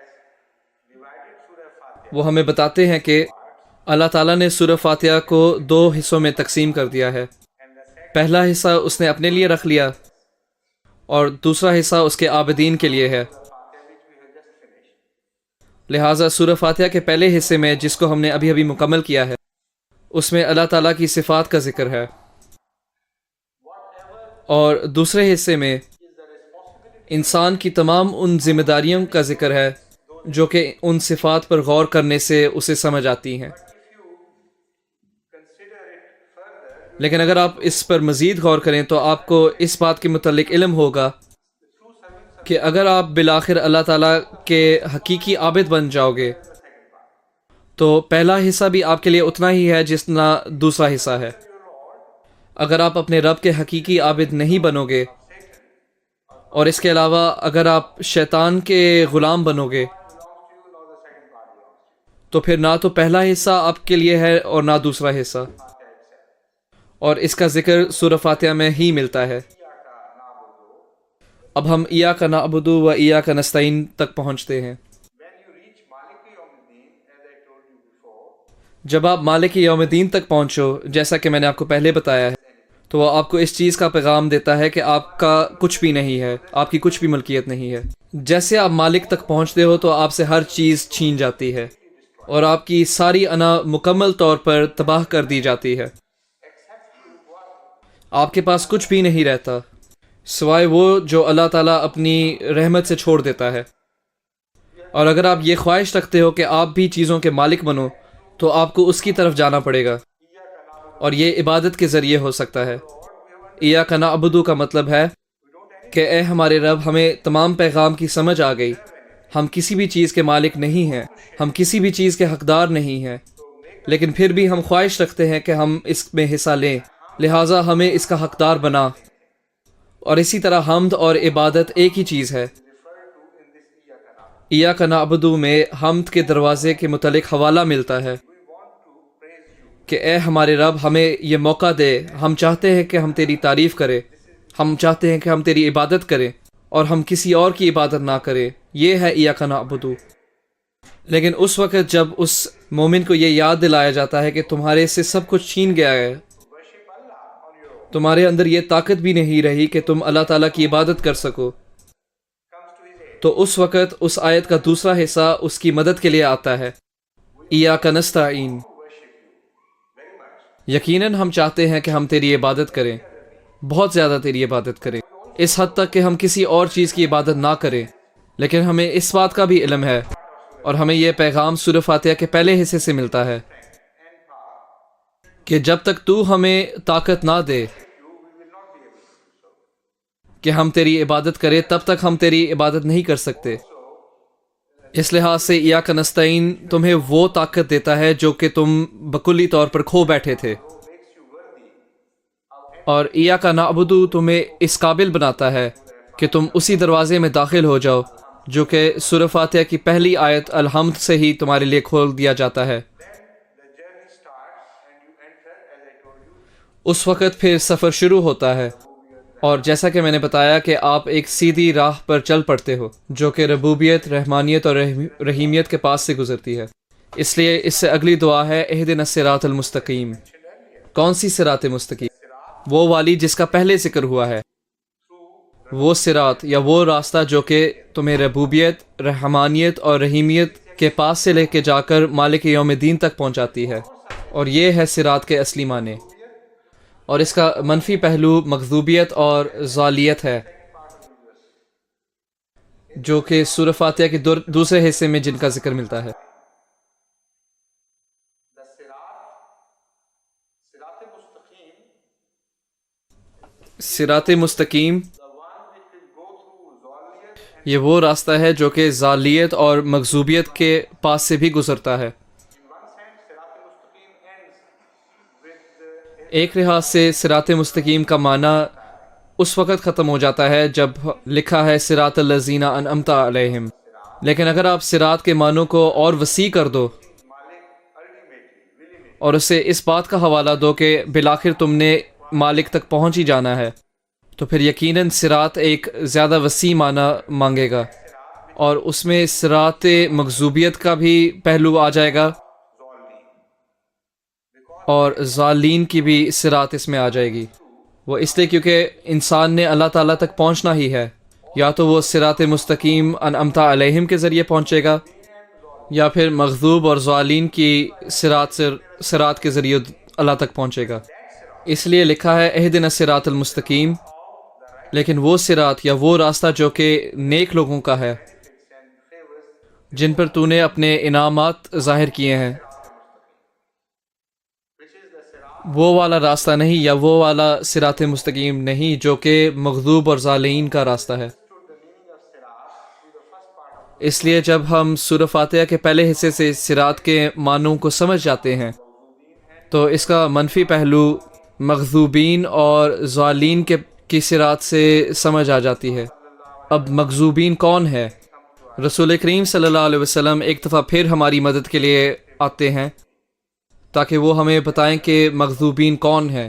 divided Surah Fatiha
وہ ہمیں بتاتے ہیں کہ اللہ تعالیٰ نے سورہ فاتحہ کو 2 حصوں میں تقسیم کر دیا ہے.
and the second
پہلا حصہ اس نے اپنے لیے رکھ لیا اور دوسرا حصہ اس کے عابدین کے لیے ہے.
Fatiha which we have just finished.
لہٰذا سورہ فاتحہ کے پہلے حصے میں جس کو ہم نے ابھی مکمل کیا ہے، اس میں اللہ تعالیٰ کی صفات کا ذکر ہے، اور دوسرے حصے میں انسان کی تمام ان ذمہ داریوں کا ذکر ہے جو کہ ان صفات پر غور کرنے سے اسے سمجھ آتی ہیں.
Consider it further.
لیکن اگر آپ اس پر مزید غور کریں تو آپ کو اس بات کے متعلق علم ہوگا کہ اگر آپ بالآخر اللہ تعالیٰ کے حقیقی عابد بن جاؤ گے تو پہلا حصہ بھی آپ کے لیے اتنا ہی ہے جتنا دوسرا حصہ ہے. اگر آپ اپنے رب کے حقیقی عابد نہیں بنو گے، اور اس کے علاوہ اگر آپ شیطان کے غلام بنو گے، تو پھر نہ تو پہلا حصہ آپ کے لیے ہے اور نہ دوسرا حصہ. اور اس کا ذکر سورہ فاتحہ میں ہی ملتا ہے. اب ہم ایاک نعبد و ایاک نستعین تک پہنچتے ہیں.
When you reach Maliki Yawmiddin, as I told you before,
جب آپ مالک یوم دین تک پہنچو، جیسا کہ میں نے آپ کو پہلے بتایا ہے، تو وہ آپ کو اس چیز کا پیغام دیتا ہے کہ آپ کا کچھ بھی نہیں ہے، آپ کی کچھ بھی ملکیت نہیں ہے. جیسے آپ مالک تک پہنچتے ہو تو آپ سے ہر چیز چھین جاتی ہے اور آپ کی ساری انا مکمل طور پر تباہ کر دی جاتی ہے. آپ کے پاس کچھ بھی نہیں رہتا سوائے وہ جو اللہ تعالیٰ اپنی رحمت سے چھوڑ دیتا ہے. اور اگر آپ یہ خواہش رکھتے ہو کہ آپ بھی چیزوں کے مالک بنو تو آپ کو اس کی طرف جانا پڑے گا، اور یہ عبادت کے ذریعے ہو سکتا ہے. ایاک نعبد کا مطلب ہے کہ اے ہمارے رب، ہمیں تمام پیغام کی سمجھ آ گئی، ہم کسی بھی چیز کے مالک نہیں ہیں، ہم کسی بھی چیز کے حقدار نہیں ہیں، لیکن پھر بھی ہم خواہش رکھتے ہیں کہ ہم اس میں حصہ لیں، لہٰذا ہمیں اس کا حقدار بنا. اور اسی طرح حمد اور عبادت ایک ہی چیز ہے. ایاک نعبد میں حمد کے دروازے کے متعلق حوالہ ملتا ہے کہ اے ہمارے رب، ہمیں یہ موقع دے، ہم چاہتے ہیں کہ ہم تیری تعریف کریں، ہم چاہتے ہیں کہ ہم تیری عبادت کریں اور ہم کسی اور کی عبادت نہ کریں. یہ ہے ایاک نعبد. لیکن اس وقت جب اس مومن کو یہ یاد دلایا جاتا ہے کہ تمہارے سے سب کچھ چھین گیا ہے، تمہارے اندر یہ طاقت بھی نہیں رہی کہ تم اللہ تعالیٰ کی عبادت کر سکو، تو اس وقت اس آیت کا دوسرا حصہ اس کی مدد کے لیے آتا ہے. ایاک نستعین، یقیناً ہم چاہتے ہیں کہ ہم تیری عبادت کریں، بہت زیادہ تیری عبادت کریں، اس حد تک کہ ہم کسی اور چیز کی عبادت نہ کریں. لیکن ہمیں اس بات کا بھی علم ہے، اور ہمیں یہ پیغام سورہ فاتحہ کے پہلے حصے سے ملتا ہے کہ جب تک تو ہمیں طاقت نہ دے کہ ہم تیری عبادت کریں، تب تک ہم تیری عبادت نہیں کر سکتے. اس لحاظ سے ایاک نستعین تمہیں وہ طاقت دیتا ہے جو کہ تم بکلی طور پر کھو بیٹھے تھے، اور ایاک نعبد تمہیں اس قابل بناتا ہے کہ تم اسی دروازے میں داخل ہو جاؤ جو کہ سورہ فاتحہ کی پہلی آیت الحمد سے ہی تمہارے لیے کھول دیا جاتا ہے.
the journey starts and you enter, as I told you,
اس وقت پھر سفر شروع ہوتا ہے، اور جیسا کہ میں نے بتایا کہ آپ ایک سیدھی راہ پر چل پڑتے ہو جو کہ ربوبیت، رحمانیت اور رحیمیت کے پاس سے گزرتی ہے. اس لیے اس سے اگلی دعا ہے اہدنا الصراط المستقیم. کون سی صراط مستقیم؟ وہ والی جس کا پہلے ذکر ہوا ہے، وہ صراط یا وہ راستہ جو کہ تمہیں ربوبیت، رحمانیت اور رحیمیت کے پاس سے لے کے جا کر مالک یوم دین تک پہنچاتی ہے. اور یہ ہے صراط کے اصلی معنی. اور اس کا منفی پہلو مغضوبیت اور ضالیت ہے، جو کہ سورہ فاتحہ کے دوسرے حصے میں جن کا ذکر ملتا ہے.
the Sirat Mustaqim,
صراط مستقیم
the
یہ وہ راستہ ہے جو کہ ضالیت اور مغضوبیت کے پاس سے بھی گزرتا ہے.
In one sense, Sirat al-Mustaqim ends with
ایک لحاظ سے صراط مستقیم کا معنی اس وقت ختم ہو جاتا ہے جب لکھا ہے صراط الذین انعمت علیہم، لیکن اگر آپ صراط کے معنوں کو اور وسیع کر دو اور اسے اس بات کا حوالہ دو کہ بالآخر تم نے مالک تک پہنچ ہی جانا ہے، تو پھر یقیناً صراط ایک زیادہ وسیع معنی مانگے گا، اور اس میں صراط مغضوبیت کا بھی پہلو آ جائے گا اور ضالین کی بھی صراط اس میں آ جائے گی. وہ اس لیے کیونکہ انسان نے اللہ تعالیٰ تک پہنچنا ہی ہے، یا تو وہ صراط مستقیم انعمت علیہم کے ذریعے پہنچے گا، یا پھر مغضوب اور ضالین کی صراط کے ذریعے اللہ تک پہنچے گا. اس لیے لکھا ہے اہدنا الصراط المستقیم، لیکن وہ صراط یا وہ راستہ جو کہ نیک لوگوں کا ہے، جن پر تو نے اپنے انعامات ظاہر کیے ہیں، وہ والا راستہ نہیں، یا وہ والا صراط مستقیم نہیں جو کہ مغضوب اور ضالین کا راستہ ہے. اس لیے جب ہم سورہ فاتحہ کے پہلے حصے سے صراط کے معنوں کو سمجھ جاتے ہیں تو اس کا منفی پہلو مغضوبین اور ضالین کی صراط سے سمجھ آ جاتی ہے. اب مغضوبین کون ہے؟ رسول کریم صلی اللہ علیہ وسلم ایک دفعہ پھر ہماری مدد کے لیے آتے ہیں تاکہ وہ ہمیں بتائیں کہ مغضوبین کون ہیں.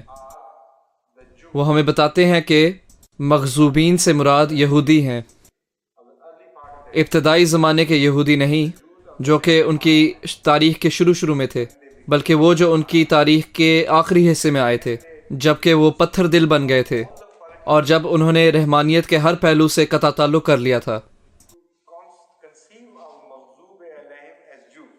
وہ ہمیں بتاتے ہیں کہ مغضوبین سے مراد یہودی ہیں، ابتدائی زمانے کے یہودی نہیں جو کہ ان کی تاریخ کے شروع میں تھے، بلکہ وہ جو ان کی تاریخ کے آخری حصے میں آئے تھے جب کہ وہ پتھر دل بن گئے تھے اور جب انہوں نے رحمانیت کے ہر پہلو سے قطع تعلق کر لیا تھا.
conceive of Maghzub alayhim as Jews.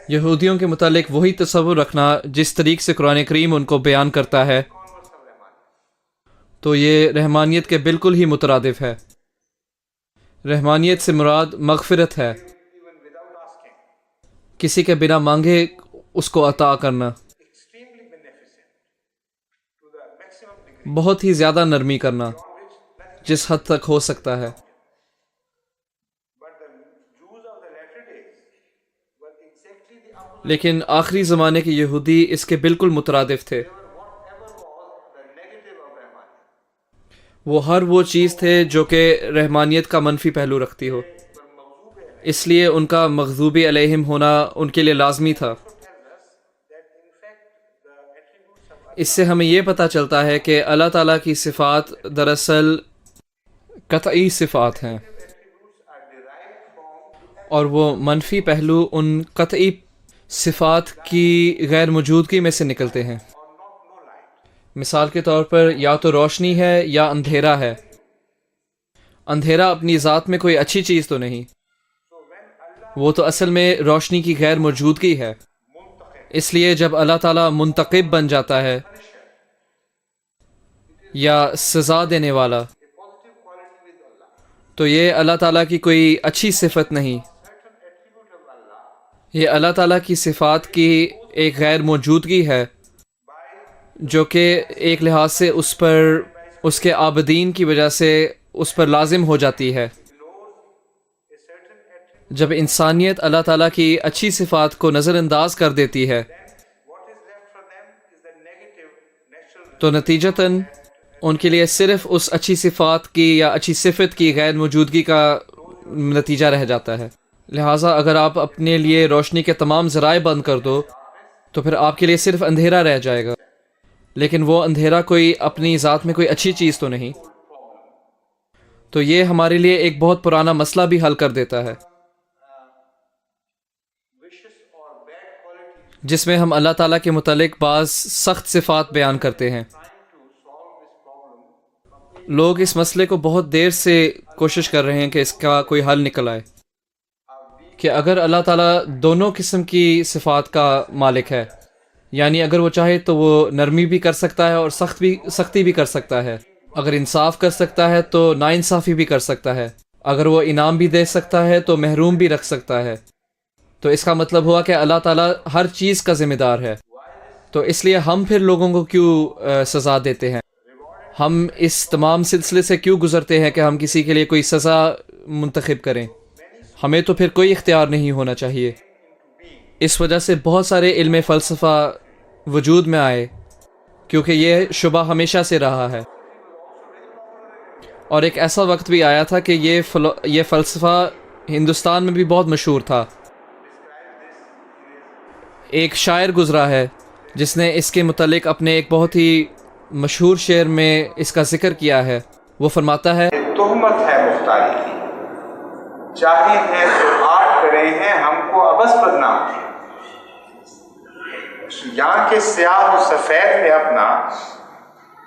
یہودیوں کے متعلق وہی تصور رکھنا جس طریق سے قرآن کریم ان کو بیان کرتا ہے تو یہ رحمانیت کے بالکل ہی مترادف ہے. رحمانیت سے مراد مغفرت ہے،
Even without asking,
کسی کے بنا مانگے اس کو عطا کرنا،
extremely beneficent to the maximum degree,
بہت ہی زیادہ نرمی کرنا
on which nothing.
جس حد تک ہو سکتا ہے.
But the Jews of the latter days were exactly the opposite.
لیکن آخری زمانے کے یہودی اس کے بالکل مترادف تھے.
Whatever was the negative of Rahman,
وہ ہر وہ چیز تھے جو کہ رحمانیت کا منفی پہلو رکھتی ہو،
but Maghzub alayhim
اس لیے ان کا مغضوب علیہم ہونا ان کے لیے لازمی تھا.
tells us that in fact the attributes of Allah
اس سے ہمیں یہ پتہ چلتا ہے کہ اللہ تعالیٰ کی صفات دراصل قطعی صفات ہیں،
attributes are derived from
اور وہ منفی پہلو ان قطعی صفات کی غیر موجودگی میں سے نکلتے ہیں.
or not no light.
مثال کے طور پر یا تو روشنی ہے یا اندھیرا ہے. اندھیرا اپنی ذات میں کوئی اچھی چیز تو نہیں،
So when Allah
وہ تو اصل میں روشنی کی غیر موجودگی ہے.
muntaqib,
اس لیے جب اللہ تعالیٰ منتقب بن جاتا ہے یا سزا دینے والا،
a positive quality with Allah,
تو یہ اللہ تعالیٰ کی کوئی اچھی صفت نہیں،
certain attribute of Allah
یہ اللہ تعالیٰ کی صفات کی ایک غیر موجودگی ہے
by
جو کہ ایک لحاظ سے اس پر اس کے عابدین کی وجہ سے اس پر لازم ہو جاتی ہے.
ignores a certain attribute,
جب انسانیت اللہ تعالیٰ کی اچھی صفات کو نظر انداز کر دیتی ہے
what is left for them is the negative natural
تو نتیجتاً ان کے لیے صرف اس اچھی صفات کی یا اچھی صفت کی غیر موجودگی کا نتیجہ رہ جاتا ہے. لہٰذا اگر آپ اپنے لیے روشنی کے تمام ذرائع بند کر دو تو پھر آپ کے لیے صرف اندھیرا رہ جائے گا، لیکن وہ اندھیرا کوئی اپنی ذات میں کوئی اچھی چیز تو نہیں. تو یہ ہمارے لیے ایک بہت پرانا مسئلہ بھی حل کر دیتا ہے
vicious or bad qualities
جس میں ہم اللہ تعالیٰ کے متعلق بعض سخت صفات بیان کرتے ہیں.
trying to solve this problem.
لوگ اس مسئلے کو بہت دیر سے کوشش کر رہے ہیں کہ اس کا کوئی حل نکل آئے کہ اگر اللہ تعالیٰ دونوں قسم کی صفات کا مالک ہے، یعنی اگر وہ چاہے تو وہ نرمی بھی کر سکتا ہے اور سختی بھی کر سکتا ہے، اگر انصاف کر سکتا ہے تو ناانصافی بھی کر سکتا ہے، اگر وہ انعام بھی دے سکتا ہے تو محروم بھی رکھ سکتا ہے، تو اس کا مطلب ہوا کہ اللہ تعالیٰ ہر چیز کا ذمہ دار ہے. تو اس لیے ہم پھر لوگوں کو کیوں سزا دیتے ہیں؟ ہم اس تمام سلسلے سے کیوں گزرتے ہیں کہ ہم کسی کے لیے کوئی سزا منتخب کریں؟ ہمیں تو پھر کوئی اختیار نہیں ہونا چاہیے۔ اس وجہ سے بہت سارے علم فلسفہ وجود میں آئے، کیونکہ یہ شبہ ہمیشہ سے رہا ہے، اور ایک ایسا وقت بھی آیا تھا کہ یہ فلسفہ ہندوستان میں بھی بہت مشہور تھا۔ ایک شاعر گزرا ہے جس نے اس کے متعلق اپنے ایک بہت ہی مشہور شعر میں اس کا ذکر کیا ہے۔ وہ فرماتا ہے،
تہمت ہے مختاری کی، چاہے ہیں تو آٹ کرے ہیں ہم کو ابس بدنام کیا۔ یہاں کے سیاہ و سفید میں اپنا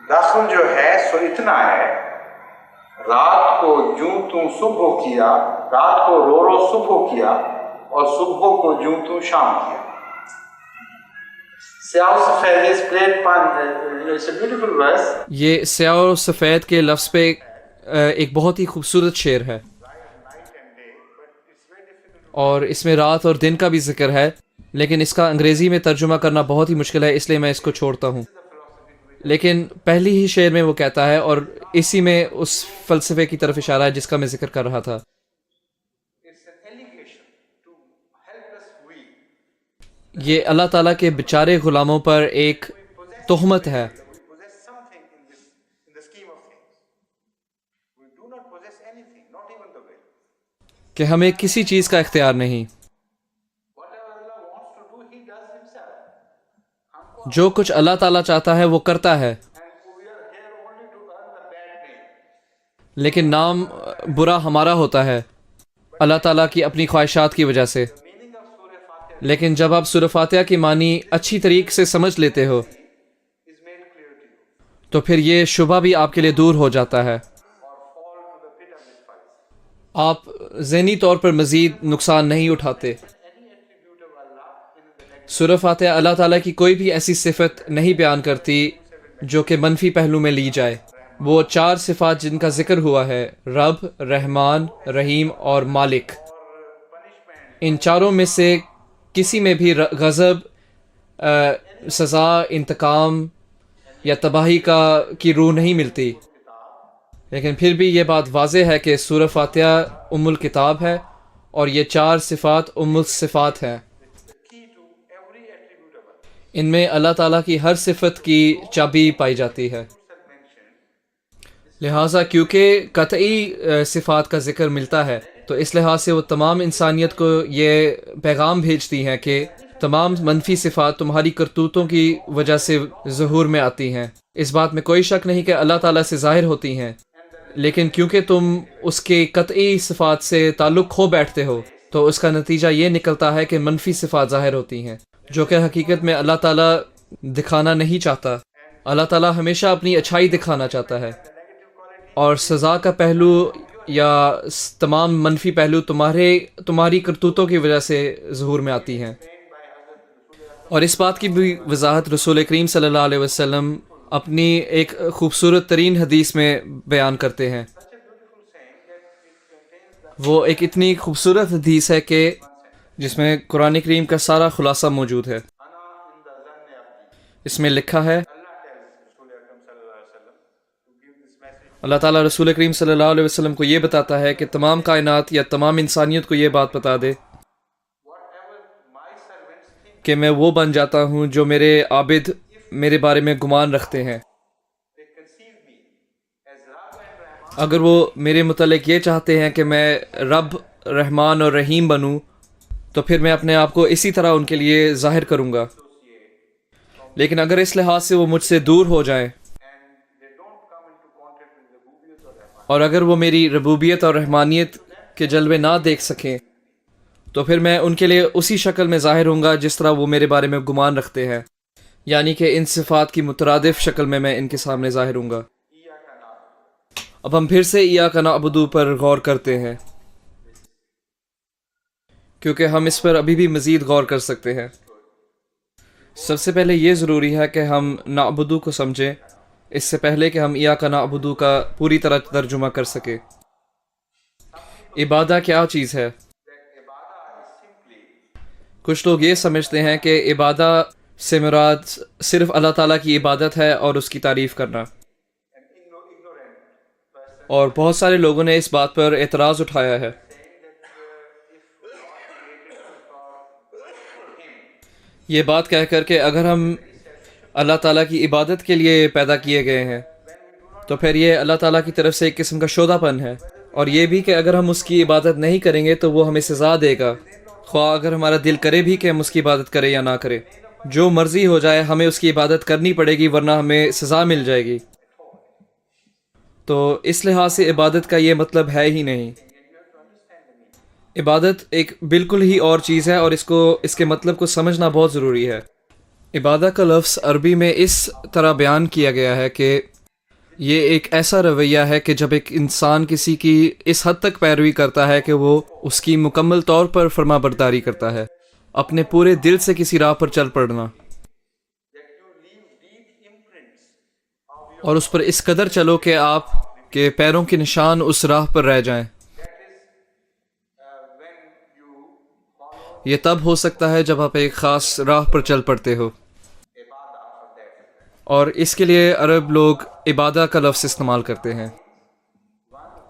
دخل جو ہے سو اتنا ہے، رات کو جوں توں صبح کیا، رات کو رو رو صبح کیا، اور صبح کو جوں توں شام کیا۔ سیاہ و سفید is played upon, it's a beautiful verse.
یہ سیاہ و سفید کے لفظ پہ ایک بہت ہی خوبصورت شعر ہے، اور اس میں رات اور دن کا بھی ذکر ہے، لیکن اس کا انگریزی میں ترجمہ کرنا بہت ہی مشکل ہے، اس لیے میں اس کو چھوڑتا ہوں۔ لیکن پہلی ہی شعر میں وہ کہتا ہے، اور اسی میں اس فلسفے کی طرف اشارہ ہے جس کا میں ذکر کر رہا تھا۔ یہ اللہ تعالیٰ کے بیچارے غلاموں پر ایک تہمت ہے کہ ہمیں کسی چیز کا اختیار نہیں۔ جو کچھ اللہ تعالیٰ چاہتا ہے وہ کرتا ہے، لیکن نام برا ہمارا ہوتا ہے اللہ تعالیٰ کی اپنی خواہشات کی وجہ سے۔ لیکن جب آپ سورہ فاتحہ کی معنی اچھی طریقے سے سمجھ لیتے ہو تو پھر یہ شبہ بھی آپ کے لیے دور ہو جاتا ہے، آپ ذہنی طور پر مزید نقصان نہیں اٹھاتے۔ سورہ فاتحہ اللہ تعالیٰ کی کوئی بھی ایسی صفت نہیں بیان کرتی جو کہ منفی پہلو میں لی جائے۔ وہ 4 صفات جن کا ذکر ہوا ہے، رب، رحمان، رحیم اور مالک، ان چاروں میں سے کسی میں بھی غضب، سزا، انتقام یا تباہی کی روح نہیں ملتی۔ لیکن پھر بھی یہ بات واضح ہے کہ سورہ فاتحہ ام الکتاب ہے، اور یہ 4 صفات ام الصفات ہیں۔ ان میں اللہ تعالیٰ کی ہر صفت کی چابی پائی جاتی ہے۔ لہٰذا کیونکہ قطعی صفات کا ذکر ملتا ہے تو اس لحاظ سے وہ تمام انسانیت کو یہ پیغام بھیجتی ہیں کہ تمام منفی صفات تمہاری کرتوتوں کی وجہ سے ظہور میں آتی ہیں۔ اس بات میں کوئی شک نہیں کہ اللہ تعالیٰ سے ظاہر ہوتی ہیں، لیکن کیونکہ تم اس کے قطعی صفات سے تعلق کھو بیٹھتے ہو تو اس کا نتیجہ یہ نکلتا ہے کہ منفی صفات ظاہر ہوتی ہیں، جو کہ حقیقت میں اللہ تعالیٰ دکھانا نہیں چاہتا۔ اللہ تعالیٰ ہمیشہ اپنی اچھائی دکھانا چاہتا ہے، اور سزا کا پہلو یا تمام منفی پہلو تمہاری کرتوتوں کی وجہ سے ظہور میں آتی ہیں۔ اور اس بات کی بھی وضاحت رسول کریم صلی اللہ علیہ وسلم اپنی ایک خوبصورت ترین حدیث میں بیان کرتے ہیں۔ وہ ایک اتنی خوبصورت حدیث ہے کہ جس میں قرآن کریم کا سارا خلاصہ موجود ہے۔ اس میں لکھا ہے، اللہ تعالیٰ رسول کریم صلی اللہ علیہ وسلم کو یہ بتاتا ہے کہ تمام کائنات یا تمام انسانیت کو یہ بات بتا دے کہ میں وہ بن جاتا ہوں جو میرے عابد میرے بارے میں گمان رکھتے ہیں۔ اگر وہ میرے متعلق یہ چاہتے ہیں کہ میں رب، رحمان اور رحیم بنوں تو پھر میں اپنے آپ کو اسی طرح ان کے لیے ظاہر کروں گا۔ لیکن اگر اس لحاظ سے وہ مجھ سے دور ہو جائیں اور اگر وہ میری ربوبیت اور رحمانیت کے جلوے نہ دیکھ سکیں تو پھر میں ان کے لیے اسی شکل میں ظاہر ہوں گا جس طرح وہ میرے بارے میں گمان رکھتے ہیں، یعنی کہ ان صفات کی مترادف شکل میں ان کے سامنے ظاہر ہوں گا۔ اب ہم پھر سے ایاک نعبد پر غور کرتے ہیں، کیونکہ ہم اس پر ابھی بھی مزید غور کر سکتے ہیں۔ سب سے پہلے یہ ضروری ہے کہ ہم نعبد کو سمجھیں، اس سے پہلے کہ ہم ایاک نعبد کا پوری طرح ترجمہ کر سکیں۔ عبادہ کیا چیز ہے؟ کچھ لوگ یہ سمجھتے ہیں کہ عبادہ سے مراد صرف اللہ تعالیٰ کی عبادت ہے اور اس کی تعریف کرنا، اور بہت سارے لوگوں نے اس بات پر اعتراض اٹھایا ہے، یہ بات کہہ کر کہ اگر ہم اللہ تعالیٰ کی عبادت کے لیے پیدا کیے گئے ہیں تو پھر یہ اللہ تعالیٰ کی طرف سے ایک قسم کا شودہ پن ہے، اور یہ بھی کہ اگر ہم اس کی عبادت نہیں کریں گے تو وہ ہمیں سزا دے گا، خواہ اگر ہمارا دل کرے بھی کہ ہم اس کی عبادت کریں یا نہ کریں، جو مرضی ہو جائے ہمیں اس کی عبادت کرنی پڑے گی ورنہ ہمیں سزا مل جائے گی۔ تو اس لحاظ سے عبادت کا یہ مطلب ہے ہی نہیں۔ عبادت ایک بالکل ہی اور چیز ہے، اور اس کے مطلب کو سمجھنا بہت ضروری ہے۔ عبادت کا لفظ عربی میں اس طرح بیان کیا گیا ہے کہ یہ ایک ایسا رویہ ہے کہ جب ایک انسان کسی کی اس حد تک پیروی کرتا ہے کہ وہ اس کی مکمل طور پر فرما برداری کرتا ہے، اپنے پورے دل سے کسی راہ پر چل پڑنا، اور اس پر اس قدر چلو کہ آپ کے پیروں کے نشان اس راہ پر رہ جائیں۔ یہ تب ہو سکتا ہے جب آپ ایک خاص راہ پر چل پڑتے ہو، اور اس کے لیے عرب لوگ عبادہ کا لفظ استعمال کرتے ہیں۔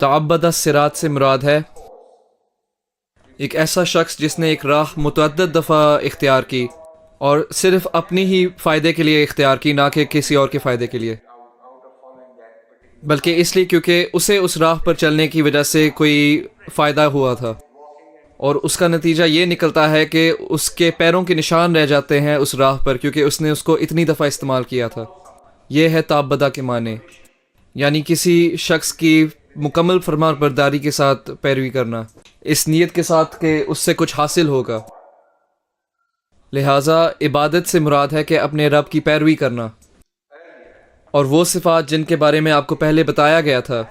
تعبد الصراط سے مراد ہے ایک ایسا شخص جس نے ایک راہ متعدد دفعہ اختیار کی اور صرف اپنی ہی فائدے کے لیے اختیار کی، نہ کہ کسی اور کے فائدے کے لیے، بلکہ اس لیے کیونکہ اسے اس راہ پر چلنے کی وجہ سے کوئی فائدہ ہوا تھا، اور اس کا نتیجہ یہ نکلتا ہے کہ اس کے پیروں کے نشان رہ جاتے ہیں اس راہ پر، کیونکہ اس نے اس کو اتنی دفعہ استعمال کیا تھا۔ یہ ہے تعبدہ کے معنی، یعنی کسی شخص کی مکمل فرما برداری کے ساتھ پیروی کرنا، اس نیت کے ساتھ کہ اس سے کچھ حاصل ہوگا۔ لہٰذا عبادت سے مراد ہے کہ اپنے رب کی پیروی کرنا، اور وہ صفات جن کے بارے میں آپ کو پہلے بتایا گیا تھا،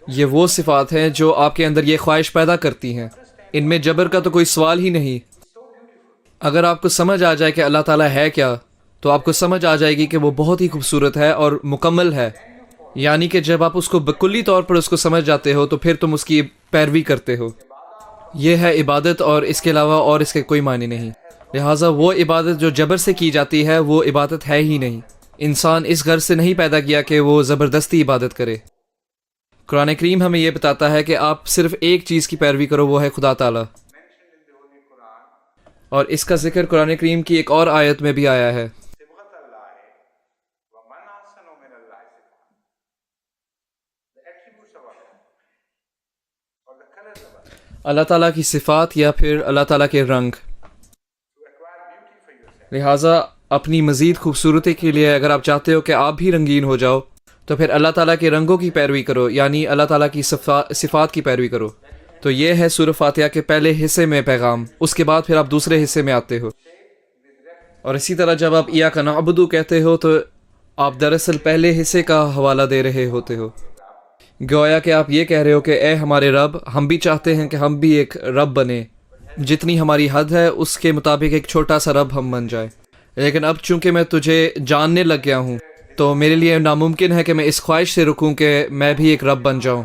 یہ وہ صفات ہیں جو آپ کے اندر یہ خواہش پیدا کرتی ہیں۔ ان میں جبر کا تو کوئی سوال ہی نہیں۔ اگر آپ کو سمجھ آ جائے کہ اللہ تعالیٰ ہے کیا، تو آپ کو سمجھ آ جائے گی کہ وہ بہت ہی خوبصورت ہے اور مکمل ہے، یعنی کہ جب آپ اس کو بکلی طور پر اس کو سمجھ جاتے ہو تو پھر تم اس کی پیروی کرتے ہو۔ یہ ہے عبادت، اور اس کے علاوہ اور اس کے کوئی معنی نہیں۔ لہٰذا وہ عبادت جو جبر سے کی جاتی ہے وہ عبادت ہے ہی نہیں۔ انسان اس غرض سے نہیں پیدا کیا کہ وہ زبردستی عبادت کرے۔ قرآن کریم ہمیں یہ بتاتا ہے کہ آپ صرف ایک چیز کی پیروی کرو، وہ ہے خدا تعالیٰ، اور اس کا ذکر قرآن کریم کی ایک اور آیت میں بھی آیا ہے۔ اللہ تعالیٰ کی صفات یا پھر اللہ تعالیٰ کے رنگ۔ لہٰذا اپنی مزید خوبصورتی کے لیے اگر آپ چاہتے ہو کہ آپ بھی رنگین ہو جاؤ تو پھر اللہ تعالیٰ کے رنگوں کی پیروی کرو، یعنی اللہ تعالیٰ کی صفات کی پیروی کرو۔ تو یہ ہے سورہ فاتحہ کے پہلے حصے میں پیغام، اس کے بعد پھر آپ دوسرے حصے میں آتے ہو، اور اسی طرح جب آپ ایاک نعبد کہتے ہو تو آپ دراصل پہلے حصے کا حوالہ دے رہے ہوتے ہو، گویا کہ آپ یہ کہہ رہے ہو کہ اے ہمارے رب، ہم بھی چاہتے ہیں کہ ہم بھی ایک رب بنیں، جتنی ہماری حد ہے اس کے مطابق ایک چھوٹا سا رب ہم بن جائیں، لیکن اب چونکہ میں تجھے جاننے لگ گیا ہوں تو میرے لیے ناممکن ہے کہ میں اس خواہش سے رکوں کہ میں بھی ایک رب بن جاؤں،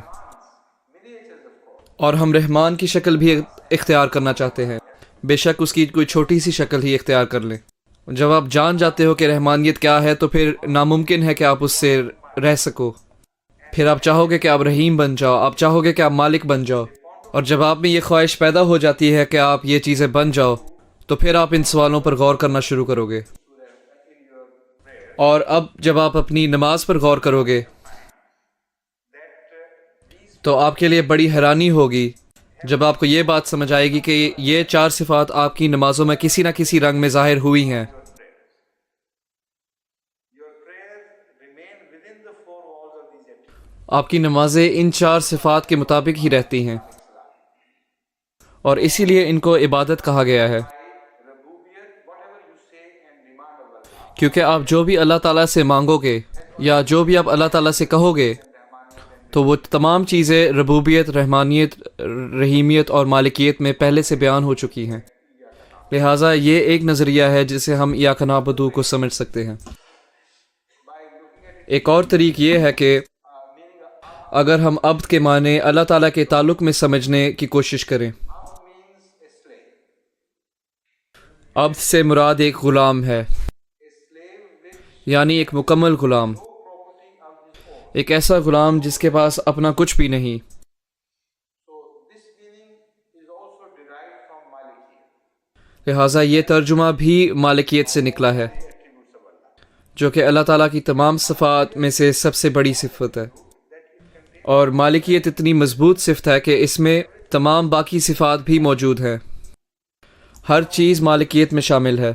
اور ہم رحمان کی شکل بھی اختیار کرنا چاہتے ہیں، بے شک اس کی کوئی چھوٹی سی شکل ہی اختیار کر لیں۔ جب آپ جان جاتے ہو کہ رحمانیت کیا ہے تو پھر ناممکن ہے کہ آپ اس سے رہ سکو، پھر آپ چاہو گے کہ آپ رحیم بن جاؤ، آپ چاہو گے کہ آپ مالک بن جاؤ، اور جب آپ میں یہ خواہش پیدا ہو جاتی ہے کہ آپ یہ چیزیں بن جاؤ تو پھر آپ ان سوالوں پر غور کرنا شروع کرو گے۔ اور اب جب آپ اپنی نماز پر غور کرو گے تو آپ کے لیے بڑی حیرانی ہوگی جب آپ کو یہ بات سمجھ آئے گی کہ یہ چار صفات آپ کی نمازوں میں کسی نہ کسی رنگ میں ظاہر ہوئی ہیں۔ آپ کی نمازیں ان چار صفات کے مطابق ہی رہتی ہیں، اور اسی لیے ان کو عبادت کہا گیا ہے، کیونکہ آپ جو بھی اللہ تعالیٰ سے مانگو گے یا جو بھی آپ اللہ تعالیٰ سے کہو گے تو وہ تمام چیزیں ربوبیت، رحمانیت، رحیمیت اور مالکیت میں پہلے سے بیان ہو چکی ہیں۔ لہٰذا یہ ایک نظریہ ہے جسے ہم ایاک نعبد کو سمجھ سکتے ہیں۔ ایک اور طریق یہ ہے کہ اگر ہم عبد کے معنی اللہ تعالیٰ کے تعلق میں سمجھنے کی کوشش کریں، عبد سے مراد ایک غلام ہے، یعنی ایک مکمل غلام، ایک ایسا غلام جس کے پاس اپنا کچھ بھی نہیں.
So this meaning is also derived from Malikiyyah.
لہٰذا یہ ترجمہ بھی مالکیت سے نکلا ہے،
Attributes of Allah.
جو کہ اللہ تعالیٰ کی تمام صفات میں سے سب سے بڑی صفت ہے. اور مالکیت اتنی مضبوط صفت ہے کہ اس میں تمام باقی صفات بھی موجود ہیں. ہر چیز مالکیت میں شامل ہے،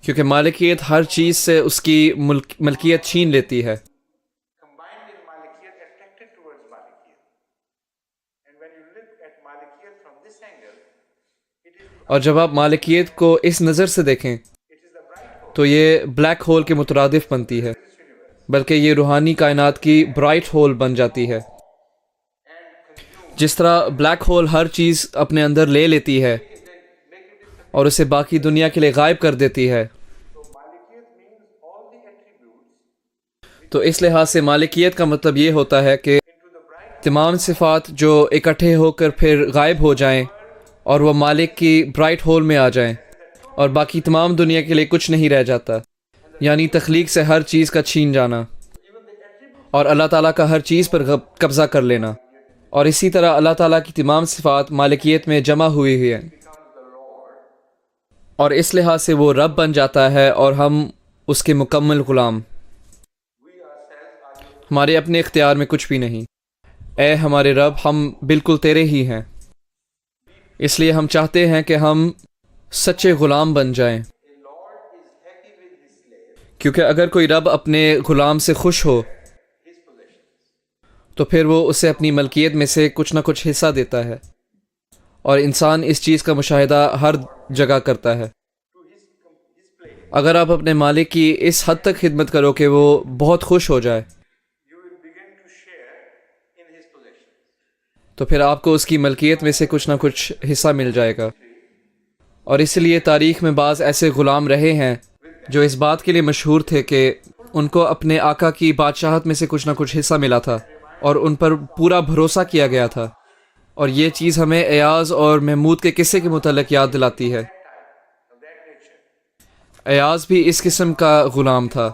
کیونکہ مالکیت ہر چیز سے اس کی ملکیت چھین لیتی ہے.
Combined in Malikiyyah, attracted towards Malikiyyah. And when you look at Malikiyyah from this angle, it is
اور جب آپ مالکیت کو اس نظر سے دیکھیں
the bright hole
تو یہ بلیک ہول کے مترادف بنتی ہے، بلکہ یہ روحانی کائنات کی برائٹ ہول بن جاتی ہے. جس طرح بلیک ہول ہر چیز اپنے اندر لے لیتی ہے اور اسے باقی دنیا کے لیے غائب کر دیتی ہے.
Malikiyyah means all the attributes
تو اس لحاظ سے مالکیت کا مطلب یہ ہوتا ہے کہ
into the bright
تمام صفات جو اکٹھے ہو کر پھر غائب ہو جائیں اور وہ مالک کی برائٹ ہول میں آ جائیں اور باقی تمام دنیا کے لیے کچھ نہیں رہ جاتا، یعنی تخلیق سے ہر چیز کا چھین جانا اور اللہ تعالیٰ کا ہر چیز پر قبضہ کر لینا. اور اسی طرح اللہ تعالیٰ کی تمام صفات مالکیت میں جمع ہوئی ہیں، اور اس لحاظ سے وہ رب بن جاتا ہے اور ہم اس کے مکمل غلام. ہمارے اپنے اختیار میں کچھ بھی نہیں. اے ہمارے رب، ہم بالکل تیرے ہی ہیں، اس لیے ہم چاہتے ہیں کہ ہم سچے غلام بن جائیں. کیونکہ اگر کوئی رب اپنے غلام سے خوش ہو تو پھر وہ اسے اپنی ملکیت میں سے کچھ نہ کچھ حصہ دیتا ہے، اور انسان اس چیز کا مشاہدہ ہر جگہ کرتا ہے. اگر آپ اپنے مالک کی اس حد تک خدمت کرو کہ وہ بہت خوش ہو جائے
you will begin to share in his possessions.
تو پھر آپ کو اس کی ملکیت میں سے کچھ نہ کچھ حصہ مل جائے گا. اور اس لیے تاریخ میں بعض ایسے غلام رہے ہیں جو اس بات کے لیے مشہور تھے کہ ان کو اپنے آقا کی بادشاہت میں سے کچھ نہ کچھ حصہ ملا تھا اور ان پر پورا بھروسہ کیا گیا تھا. اور یہ چیز ہمیں ایاز اور محمود کے قصے کے متعلق یاد دلاتی ہے. ایاز بھی اس قسم کا غلام تھا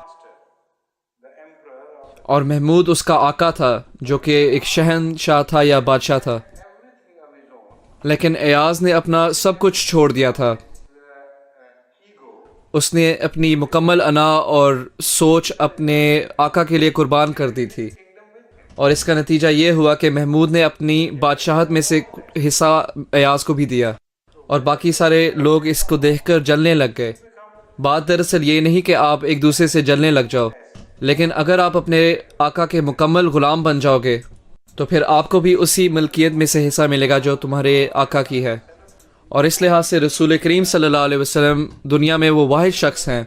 اور محمود اس کا آقا تھا جو کہ ایک شہنشاہ تھا یا بادشاہ تھا. لیکن ایاز نے اپنا سب کچھ چھوڑ دیا تھا. اس نے اپنی مکمل انا اور سوچ اپنے آقا کے لیے قربان کر دی تھی، اور اس کا نتیجہ یہ ہوا کہ محمود نے اپنی بادشاہت میں سے حصہ ایاز کو بھی دیا، اور باقی سارے لوگ اس کو دیکھ کر جلنے لگ گئے. بات دراصل یہ نہیں کہ آپ ایک دوسرے سے جلنے لگ جاؤ، لیکن اگر آپ اپنے آقا کے مکمل غلام بن جاؤ گے تو پھر آپ کو بھی اسی ملکیت میں سے حصہ ملے گا جو تمہارے آقا کی ہے. اور اس لحاظ سے رسول کریم صلی اللہ علیہ وسلم دنیا میں وہ واحد شخص ہیں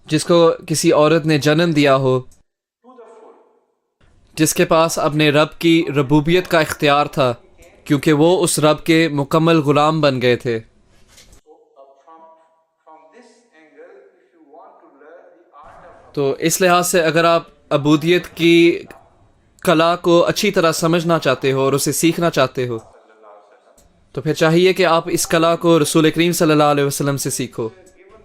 جس کو کسی عورت نے جنم دیا ہو، جس کے پاس اپنے رب کی ربوبیت کا اختیار تھا، کیونکہ وہ اس رب کے مکمل غلام بن گئے تھے.
From this angle, if you want to learn the art of
تو اس لحاظ سے اگر آپ عبودیت کی کلا کو اچھی طرح سمجھنا چاہتے ہو اور اسے سیکھنا چاہتے ہو تو پھر چاہیے کہ آپ اس کلا کو رسول کریم صلی اللہ علیہ وسلم سے سیکھو،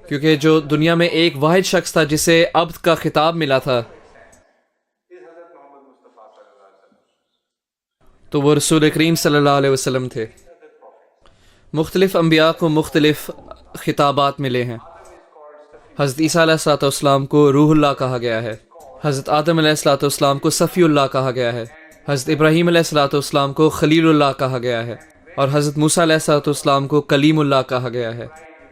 کیونکہ جو دنیا میں ایک واحد شخص تھا جسے عبد کا خطاب ملا تھا تو وہ رسول کریم صلی اللہ علیہ وسلم تھے. مختلف انبیاء کو مختلف خطابات ملے ہیں. حضرت عیسیٰ علیہ الصلوۃ والسلام کو روح اللہ کہا گیا ہے، حضرت آدم علیہ الصلوۃ والسلام کو صفی اللہ کہا گیا ہے، حضرت ابراہیم علیہ الصلوۃ والسلام کو خلیل اللہ کہا گیا ہے، اور حضرت موسیٰ علیہ الصلوۃ والسلام کو کلیم اللہ کہا گیا ہے.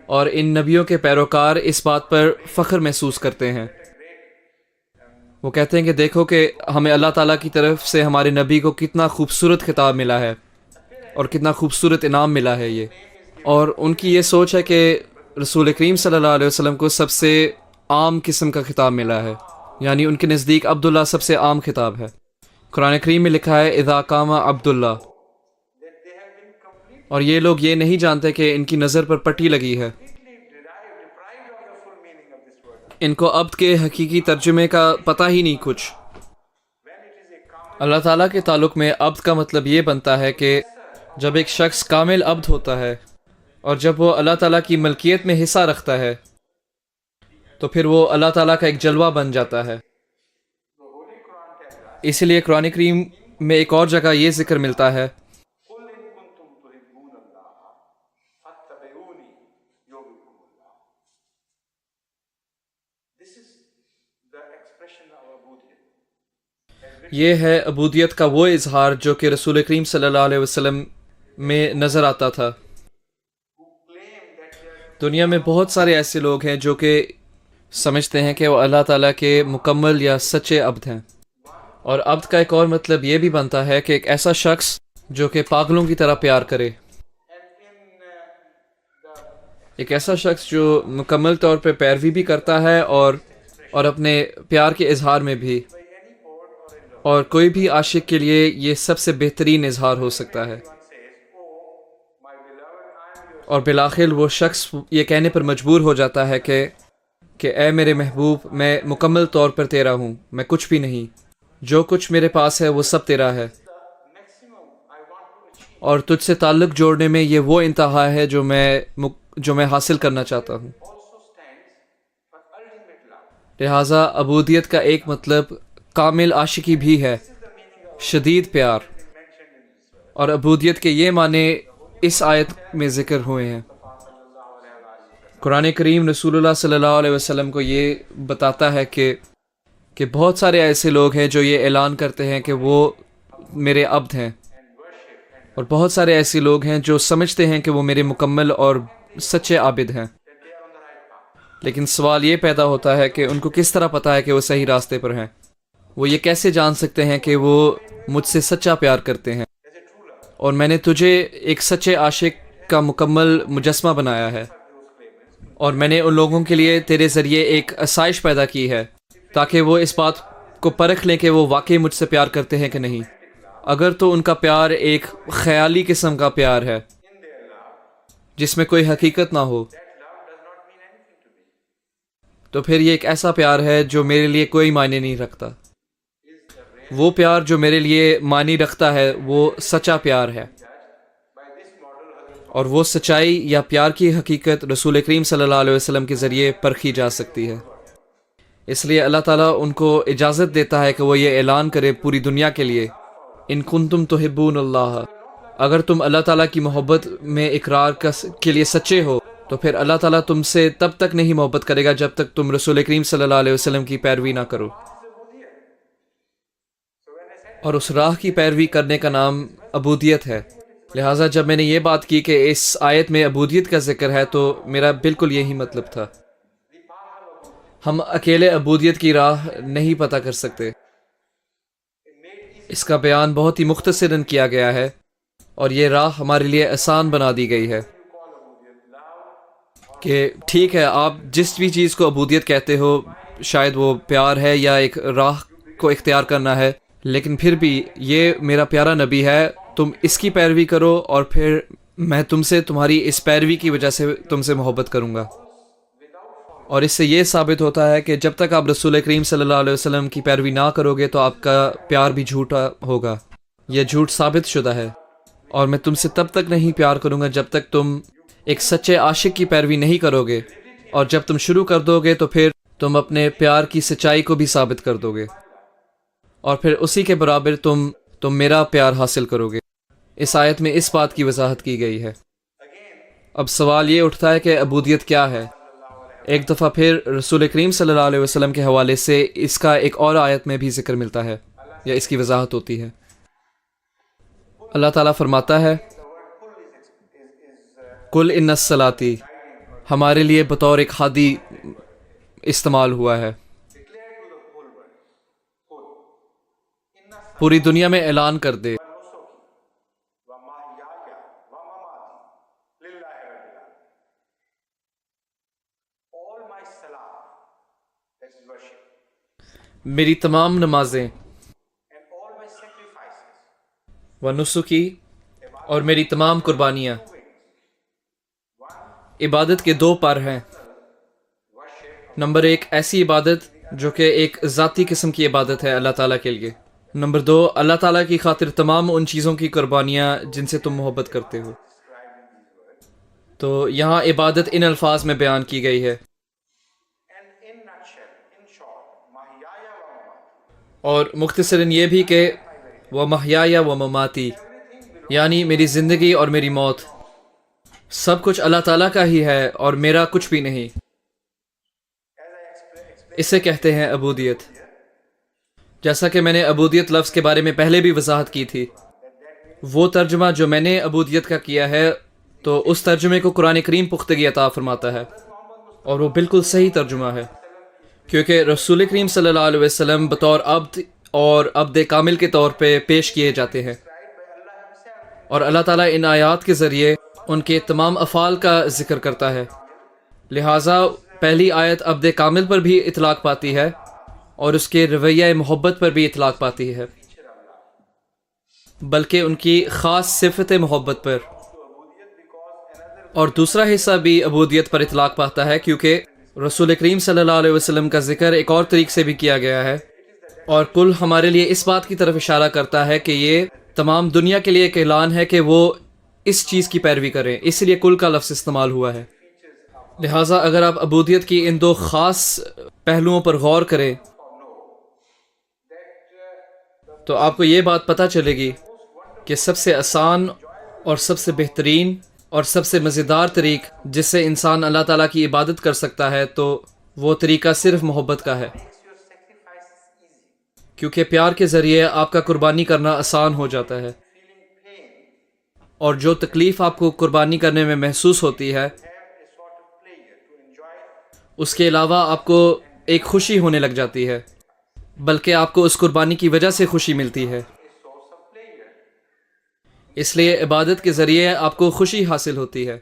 اور ان نبیوں کے پیروکار اس بات پر فخر محسوس کرتے ہیں. وہ کہتے ہیں کہ دیکھو کہ ہمیں اللہ تعالیٰ کی طرف سے ہمارے نبی کو کتنا خوبصورت خطاب ملا ہے اور کتنا خوبصورت انعام ملا ہے یہ. اور ان کی یہ سوچ ہے کہ رسول کریم صلی اللہ علیہ وسلم کو سب سے عام قسم کا خطاب ملا ہے، یعنی ان کے نزدیک عبداللہ سب سے عام خطاب ہے. قرآن کریم میں لکھا ہے اذا قام عبداللہ، اور یہ لوگ یہ نہیں جانتے کہ ان کی نظر پر پٹی لگی ہے.
deprived of the full meaning of this word.
ان کو عبد کے حقیقی ترجمے کا پتہ ہی نہیں کچھ. اللہ تعالیٰ کے تعلق میں عبد کا مطلب یہ بنتا ہے کہ جب ایک شخص کامل عبد ہوتا ہے اور جب وہ اللہ تعالیٰ کی ملکیت میں حصہ رکھتا ہے تو پھر وہ اللہ تعالیٰ کا ایک جلوہ بن جاتا ہے. اسی لیے قرآن کریم میں ایک اور جگہ یہ ذکر ملتا ہے
قل ان کنتم تحبون اللہ فاتبعونی یحببکم اللہ. This is the expression of عبودیت.
یہ ہے عبودیت کا وہ اظہار جو کہ رسول کریم صلی اللہ علیہ وسلم میں نظر آتا تھا. دنیا میں بہت سارے ایسے لوگ ہیں جو کہ سمجھتے ہیں کہ وہ اللہ تعالیٰ کے مکمل یا سچے عبد ہیں. اور عبد کا ایک اور مطلب یہ بھی بنتا ہے کہ ایک ایسا شخص جو کہ پاگلوں کی طرح پیار کرے. ایک ایسا شخص جو مکمل طور پہ پیروی بھی کرتا ہے اور اپنے پیار کے اظہار میں بھی. اور کوئی بھی عاشق کے لیے یہ سب سے بہترین اظہار ہو سکتا ہے. اور بالآخر وہ شخص یہ کہنے پر مجبور ہو جاتا ہے کہ اے میرے محبوب، میں مکمل طور پر تیرا ہوں، میں کچھ بھی نہیں، جو کچھ میرے پاس ہے وہ سب تیرا ہے. اور تجھ سے تعلق جوڑنے میں یہ وہ انتہا ہے جو میں حاصل کرنا چاہتا ہوں. لہٰذا عبودیت کا ایک مطلب کامل عاشقی بھی ہے، شدید پیار. اور عبودیت کے یہ معنی اس آیت میں ذکر ہوئے ہیں. قرآن کریم رسول اللہ صلی اللہ علیہ وسلم کو یہ بتاتا ہے کہ بہت سارے ایسے لوگ ہیں جو یہ اعلان کرتے ہیں کہ وہ میرے عبد ہیں، اور بہت سارے ایسے لوگ ہیں جو سمجھتے ہیں کہ وہ میرے مکمل اور سچے عابد ہیں. لیکن سوال یہ پیدا ہوتا ہے کہ ان کو کس طرح پتہ ہے کہ وہ صحیح راستے پر ہیں؟ وہ یہ کیسے جان سکتے ہیں کہ وہ مجھ سے سچا پیار کرتے ہیں؟ اور میں نے تجھے ایک سچے عاشق کا مکمل مجسمہ بنایا ہے، اور میں نے ان لوگوں کے لیے تیرے ذریعے ایک آسائش پیدا کی ہے تاکہ وہ اس بات کو پرکھ لیں کہ وہ واقعی مجھ سے پیار کرتے ہیں کہ نہیں. اگر تو ان کا پیار ایک خیالی قسم کا پیار ہے جس میں کوئی حقیقت نہ ہو، تو پھر یہ ایک ایسا پیار ہے جو میرے لیے کوئی معنی نہیں رکھتا. وہ پیار جو میرے لیے معنی رکھتا ہے وہ سچا پیار ہے. اور وہ سچائی یا پیار کی حقیقت رسول کریم صلی اللہ علیہ وسلم کے ذریعے پرکھی جا سکتی ہے. اس لیے اللہ تعالیٰ ان کو اجازت دیتا ہے کہ وہ یہ اعلان کرے پوری دنیا کے لیے، ان کنتم تحبون اللہ، اگر تم اللہ تعالیٰ کی محبت میں اقرار کے لیے سچے ہو تو پھر اللہ تعالیٰ تم سے تب تک نہیں محبت کرے گا جب تک تم رسول کریم صلی اللہ علیہ وسلم کی پیروی نہ کرو. اور اس راہ کی پیروی کرنے کا نام عبودیت ہے. لہٰذا جب میں نے یہ بات کی کہ اس آیت میں عبودیت کا ذکر ہے تو میرا بالکل یہی مطلب تھا. ہم اکیلے عبودیت کی راہ نہیں پتہ کر سکتے. اس کا بیان بہت ہی مختصراً کیا گیا ہے، اور یہ راہ ہمارے لیے آسان بنا دی گئی ہے کہ ٹھیک ہے، آپ جس بھی چیز کو عبودیت کہتے ہو، شاید وہ پیار ہے یا ایک راہ کو اختیار کرنا ہے، لیکن پھر بھی یہ میرا پیارا نبی ہے، تم اس کی پیروی کرو اور پھر میں تم سے تمہاری اس پیروی کی وجہ سے تم سے محبت کروں گا. اور اس سے یہ ثابت ہوتا ہے کہ جب تک آپ رسول کریم صلی اللہ علیہ وسلم کی پیروی نہ کرو گے تو آپ کا پیار بھی جھوٹا ہوگا. یہ جھوٹ ثابت شدہ ہے. اور میں تم سے تب تک نہیں پیار کروں گا جب تک تم ایک سچے عاشق کی پیروی نہیں کرو گے، اور جب تم شروع کر دو گے تو پھر تم اپنے پیار کی سچائی کو بھی ثابت کر دو گے، اور پھر اسی کے برابر تم میرا پیار حاصل کرو گے. اس آیت میں اس بات کی وضاحت کی گئی ہے. اب سوال یہ اٹھتا ہے کہ عبودیت کیا ہے؟ ایک دفعہ پھر رسول کریم صلی اللہ علیہ وسلم کے حوالے سے اس کا ایک اور آیت میں بھی ذکر ملتا ہے یا اس کی وضاحت ہوتی ہے. اللہ تعالیٰ فرماتا ہے قل ان الصلاتی، ہمارے لیے بطور ایک ہادی استعمال ہوا ہے. پوری دنیا میں اعلان کر دے میری تمام نمازیں و نسکی اور میری تمام قربانیاں عبادت کے دو پر ہیں. نمبر ایک ایسی عبادت جو کہ ایک ذاتی قسم کی عبادت ہے اللہ تعالیٰ کے لیے. نمبر دو اللہ تعالیٰ کی خاطر تمام ان چیزوں کی قربانیاں جن سے تم محبت کرتے ہو. تو یہاں عبادت ان الفاظ میں بیان کی گئی ہے. اور مختصراً یہ بھی کہ وہ محیای و مماتی، یعنی میری زندگی اور میری موت سب کچھ اللہ تعالیٰ کا ہی ہے اور میرا کچھ بھی نہیں۔ اسے کہتے ہیں عبودیت۔ جیسا کہ میں نے عبودیت لفظ کے بارے میں پہلے بھی وضاحت کی تھی، وہ ترجمہ جو میں نے عبودیت کا کیا ہے تو اس ترجمے کو قرآن کریم پختگی عطا فرماتا ہے، اور وہ بالکل صحیح ترجمہ ہے، کیونکہ رسول کریم صلی اللہ علیہ وسلم بطور عبد اور عبد کامل کے طور پہ پیش کیے جاتے ہیں، اور اللہ تعالیٰ ان آیات کے ذریعے ان کے تمام افعال کا ذکر کرتا ہے۔ لہٰذا پہلی آیت عبد کامل پر بھی اطلاق پاتی ہے اور اس کے رویہ محبت پر بھی اطلاق پاتی ہے، بلکہ ان کی خاص صفت محبت پر، اور دوسرا حصہ بھی عبودیت پر اطلاق پاتا ہے، کیونکہ رسول کریم صلی اللہ علیہ وسلم کا ذکر ایک اور طریق سے بھی کیا گیا ہے، اور کل ہمارے لیے اس بات کی طرف اشارہ کرتا ہے کہ یہ تمام دنیا کے لیے ایک اعلان ہے کہ وہ اس چیز کی پیروی کریں، اس لیے کل کا لفظ استعمال ہوا ہے۔ لہٰذا اگر آپ عبودیت کی ان دو خاص پہلوؤں پر غور کریں تو آپ کو یہ بات پتہ چلے گی کہ سب سے آسان اور سب سے بہترین اور سب سے مزیدار طریق جس سے انسان اللہ تعالیٰ کی عبادت کر سکتا ہے تو وہ طریقہ صرف محبت کا ہے، کیونکہ پیار کے ذریعے آپ کا قربانی کرنا آسان ہو جاتا ہے، اور جو تکلیف آپ کو قربانی کرنے میں محسوس ہوتی ہے اس کے علاوہ آپ کو ایک خوشی ہونے لگ جاتی ہے، بلکہ آپ کو اس قربانی کی وجہ سے خوشی ملتی ہے۔ اس لیے عبادت کے ذریعے آپ کو خوشی حاصل ہوتی ہے،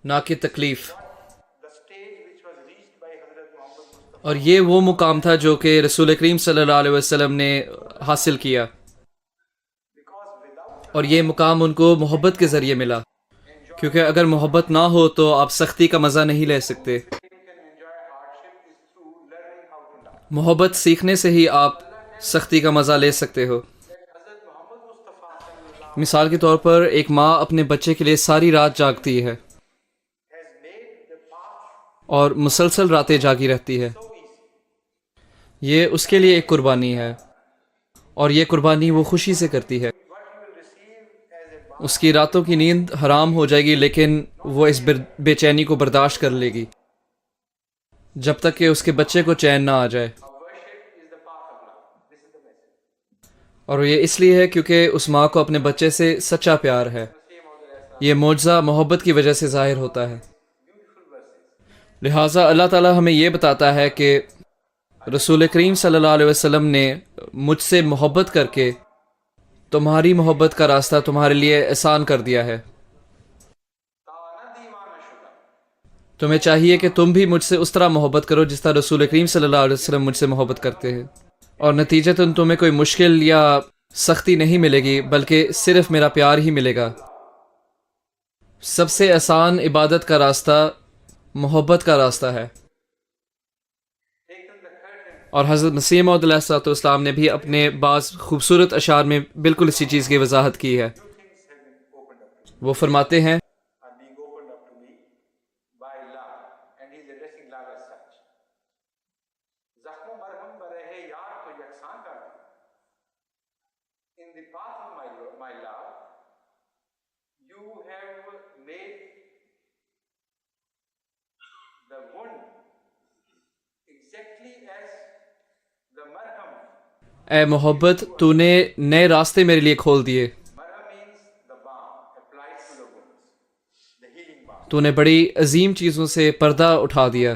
نہ کہ تکلیف۔ اور یہ وہ مقام تھا جو کہ رسول کریم صلی اللہ علیہ وسلم نے حاصل کیا، اور یہ مقام ان کو محبت کے ذریعے ملا، کیونکہ اگر محبت نہ ہو تو آپ سختی کا مزہ نہیں لے سکتے۔ محبت سیکھنے سے ہی آپ سختی کا مزہ لے سکتے ہو۔ مثال کے طور پر ایک ماں اپنے بچے کے لیے ساری رات جاگتی ہے اور مسلسل راتیں جاگی رہتی ہے، یہ اس کے لیے ایک قربانی ہے، اور یہ قربانی وہ خوشی سے کرتی ہے۔ اس کی راتوں کی نیند حرام ہو جائے گی، لیکن وہ اس بے چینی کو برداشت کر لے گی جب تک کہ اس کے بچے کو چین نہ آ جائے، اور یہ اس لیے ہے کیونکہ اس ماں کو اپنے بچے سے سچا پیار ہے۔ یہ معجزہ محبت کی وجہ سے ظاہر ہوتا ہے۔ لہٰذا اللہ تعالیٰ ہمیں یہ بتاتا ہے کہ رسول کریم صلی اللہ علیہ وسلم نے مجھ سے محبت کر کے تمہاری محبت کا راستہ تمہارے لیے آسان کر دیا ہے۔ تمہیں چاہیے کہ تم بھی مجھ سے اس طرح محبت کرو جس طرح رسول کریم صلی اللہ علیہ وسلم مجھ سے محبت کرتے ہیں، اور نتیجتاً تمہیں کوئی مشکل یا سختی نہیں ملے گی، بلکہ صرف میرا پیار ہی ملے گا۔ سب سے آسان عبادت کا راستہ محبت کا راستہ ہے، اور حضرت مسیح موعود علیہ الصلوۃ والسلام نے بھی اپنے بعض خوبصورت اشعار میں بالکل اسی چیز کی وضاحت کی ہے۔ وہ فرماتے ہیں، اے محبت تو نے نئے راستے میرے لیے کھول دیے، تو نے بڑی عظیم چیزوں سے پردہ اٹھا دیا۔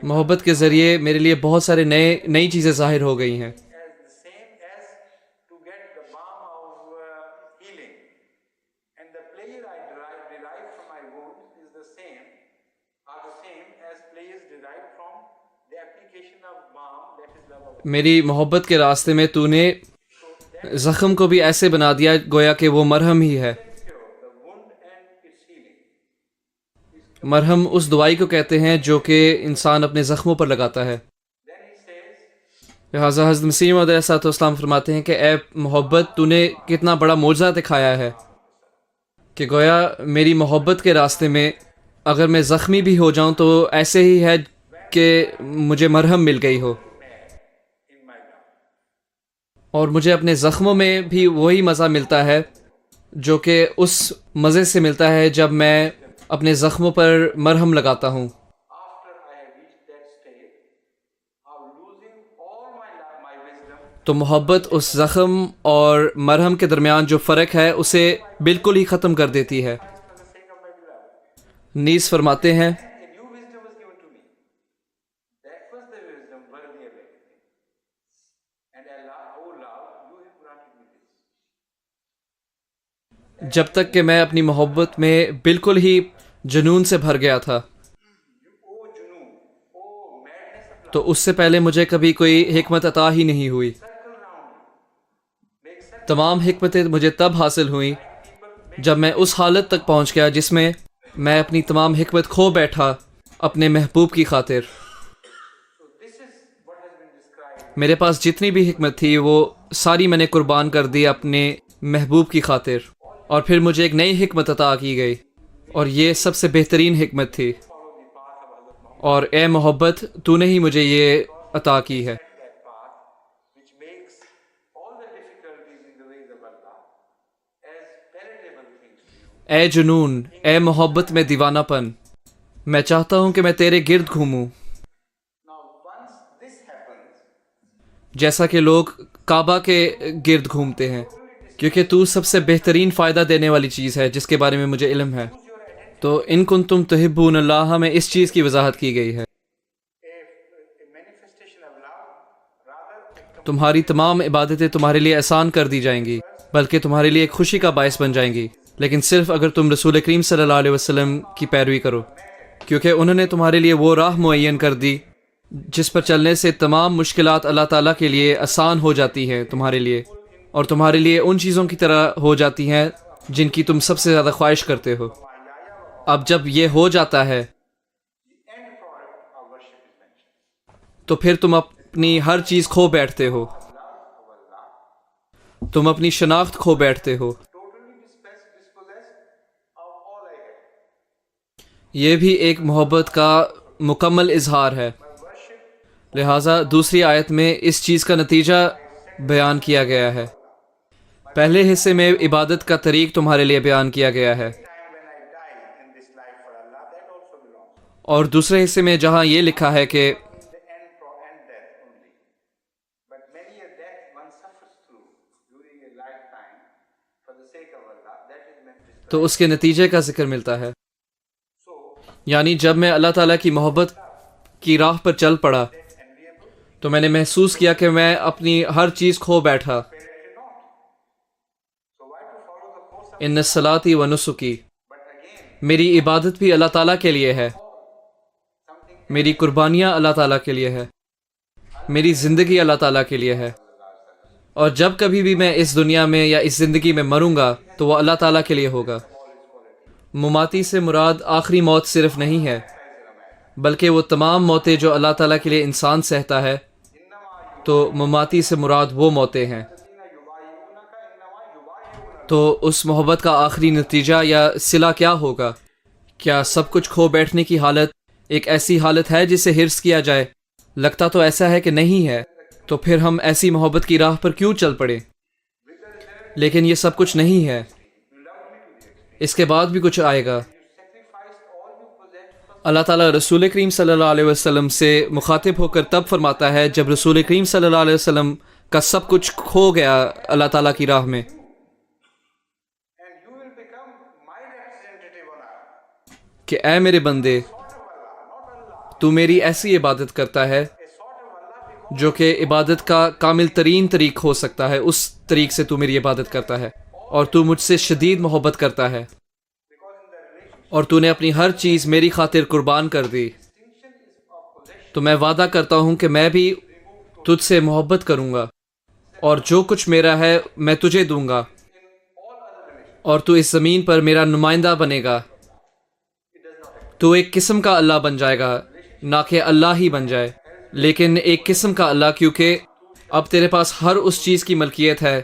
محبت کے ذریعے میرے لیے بہت سارے نئی چیزیں ظاہر ہو گئی ہیں۔ میری محبت کے راستے میں تو نے زخم کو بھی ایسے بنا دیا گویا کہ وہ مرہم ہی ہے۔ مرہم اس دوائی کو کہتے ہیں جو کہ انسان اپنے زخموں پر لگاتا ہے۔ لہٰذا حضرت مسیح موعود علیہ الصلوۃ والسلام فرماتے ہیں کہ اے محبت تو نے کتنا بڑا معجزہ دکھایا ہے کہ گویا میری محبت کے راستے میں اگر میں زخمی بھی ہو جاؤں تو ایسے ہی ہے کہ مجھے مرہم مل گئی ہو، اور مجھے اپنے زخموں میں بھی وہی مزہ ملتا ہے جو کہ اس مزے سے ملتا ہے جب میں اپنے زخموں پر مرہم لگاتا ہوں۔ تو محبت اس زخم اور مرہم کے درمیان جو فرق ہے اسے بالکل ہی ختم کر دیتی ہے۔ نیز فرماتے ہیں جب تک کہ میں اپنی محبت میں بالکل ہی جنون سے بھر گیا تھا، تو اس سے پہلے مجھے کبھی کوئی حکمت عطا ہی نہیں ہوئی۔ تمام حکمتیں مجھے تب حاصل ہوئیں جب میں اس حالت تک پہنچ گیا جس میں میں اپنی تمام حکمت کھو بیٹھا اپنے محبوب کی خاطر۔ میرے پاس جتنی بھی حکمت تھی وہ ساری میں نے قربان کر دی اپنے محبوب کی خاطر، اور پھر مجھے ایک نئی حکمت عطا کی گئی، اور یہ سب سے بہترین حکمت تھی، اور اے محبت تو نے ہی مجھے یہ عطا کی ہے۔ اے جنون، اے محبت میں دیوانہ پن، میں چاہتا ہوں کہ میں تیرے گرد گھوموں جیسا کہ لوگ کعبہ کے گرد گھومتے ہیں، کیونکہ تو سب سے بہترین فائدہ دینے والی چیز ہے جس کے بارے میں مجھے علم ہے۔ تو ان کنتم تحبون اللہ میں اس چیز کی وضاحت کی گئی ہے، تمہاری تمام عبادتیں تمہارے لیے آسان کر دی جائیں گی، بلکہ تمہارے لیے ایک خوشی کا باعث بن جائیں گی، لیکن صرف اگر تم رسول کریم صلی اللہ علیہ وسلم کی پیروی کرو، کیونکہ انہوں نے تمہارے لیے وہ راہ معین کر دی جس پر چلنے سے تمام مشکلات اللہ تعالیٰ کے لیے آسان ہو جاتی ہیں تمہارے لیے، اور تمہارے لیے ان چیزوں کی طرح ہو جاتی ہیں جن کی تم سب سے زیادہ خواہش کرتے ہو۔ اب جب یہ ہو جاتا ہے تو پھر تم اپنی ہر چیز کھو بیٹھتے ہو، تم اپنی شناخت کھو بیٹھتے ہو۔ یہ بھی ایک محبت کا مکمل اظہار ہے، لہٰذا دوسری آیت میں اس چیز کا نتیجہ بیان کیا گیا ہے۔ پہلے حصے میں عبادت کا طریق تمہارے لیے بیان کیا گیا ہے، اور دوسرے حصے میں جہاں یہ لکھا ہے کہ تو اس کے نتیجے کا ذکر ملتا ہے، یعنی جب میں اللہ تعالیٰ کی محبت کی راہ پر چل پڑا تو میں نے محسوس کیا کہ میں اپنی ہر چیز کھو بیٹھا۔ ان صلاتی و نسکی، میری عبادت بھی اللہ تعالیٰ کے لیے ہے، میری قربانیاں اللہ تعالیٰ کے لیے ہے، میری زندگی اللہ تعالیٰ کے لیے ہے، اور جب کبھی بھی میں اس دنیا میں یا اس زندگی میں مروں گا تو وہ اللہ تعالیٰ کے لیے ہوگا۔ مماتی سے مراد آخری موت صرف نہیں ہے، بلکہ وہ تمام موتیں جو اللہ تعالیٰ کے لیے انسان سہتا ہے، تو مماتی سے مراد وہ موتیں ہیں۔ تو اس محبت کا آخری نتیجہ یا صلہ کیا ہوگا؟ کیا سب کچھ کھو بیٹھنے کی حالت ایک ایسی حالت ہے جسے حرص کیا جائے؟ لگتا تو ایسا ہے کہ نہیں ہے، تو پھر ہم ایسی محبت کی راہ پر کیوں چل پڑے؟ لیکن یہ سب کچھ نہیں ہے، اس کے بعد بھی کچھ آئے گا۔ اللہ تعالیٰ رسول کریم صلی اللہ علیہ وسلم سے مخاطب ہو کر تب فرماتا ہے جب رسول کریم صلی اللہ علیہ وسلم کا سب کچھ کھو گیا اللہ تعالیٰ کی راہ میں، کہ اے میرے بندے، تو میری ایسی عبادت کرتا ہے جو کہ عبادت کا کامل ترین طریق ہو سکتا ہے، اس طریق سے تو میری عبادت کرتا ہے، اور تو مجھ سے شدید محبت کرتا ہے، اور تو نے اپنی ہر چیز میری خاطر قربان کر دی، تو میں وعدہ کرتا ہوں کہ میں بھی تجھ سے محبت کروں گا، اور جو کچھ میرا ہے میں تجھے دوں گا، اور تو اس زمین پر میرا نمائندہ بنے گا۔ تو ایک قسم کا اللہ بن جائے گا، نہ کہ اللہ ہی بن جائے، لیکن ایک قسم کا اللہ، کیونکہ اب تیرے پاس ہر اس چیز کی ملکیت ہے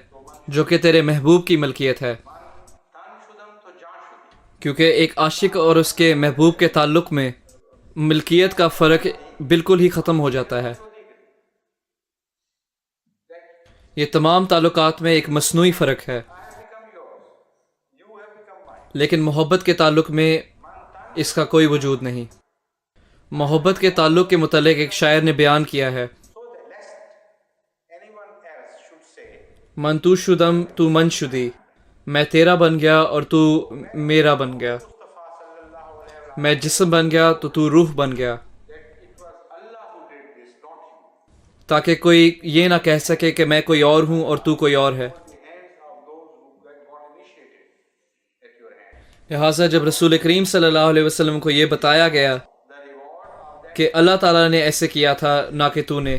جو کہ تیرے محبوب کی ملکیت ہے۔ کیونکہ ایک عاشق اور اس کے محبوب کے تعلق میں ملکیت کا فرق بالکل ہی ختم ہو جاتا ہے. یہ تمام تعلقات میں ایک مصنوعی فرق ہے، لیکن محبت کے تعلق میں اس کا کوئی وجود نہیں. محبت کے تعلق کے متعلق ایک شاعر نے بیان کیا ہے، من تو شدم تو من شدی، میں تیرا بن گیا اور تو میرا بن گیا، میں جسم بن گیا تو تو روح بن گیا، تاکہ کوئی یہ نہ کہہ سکے کہ میں کوئی اور ہوں اور تو کوئی اور ہے. لہٰذا جب رسول کریم صلی اللہ علیہ وسلم کو یہ بتایا گیا کہ اللہ تعالیٰ نے ایسے کیا تھا نہ کہ تو نے،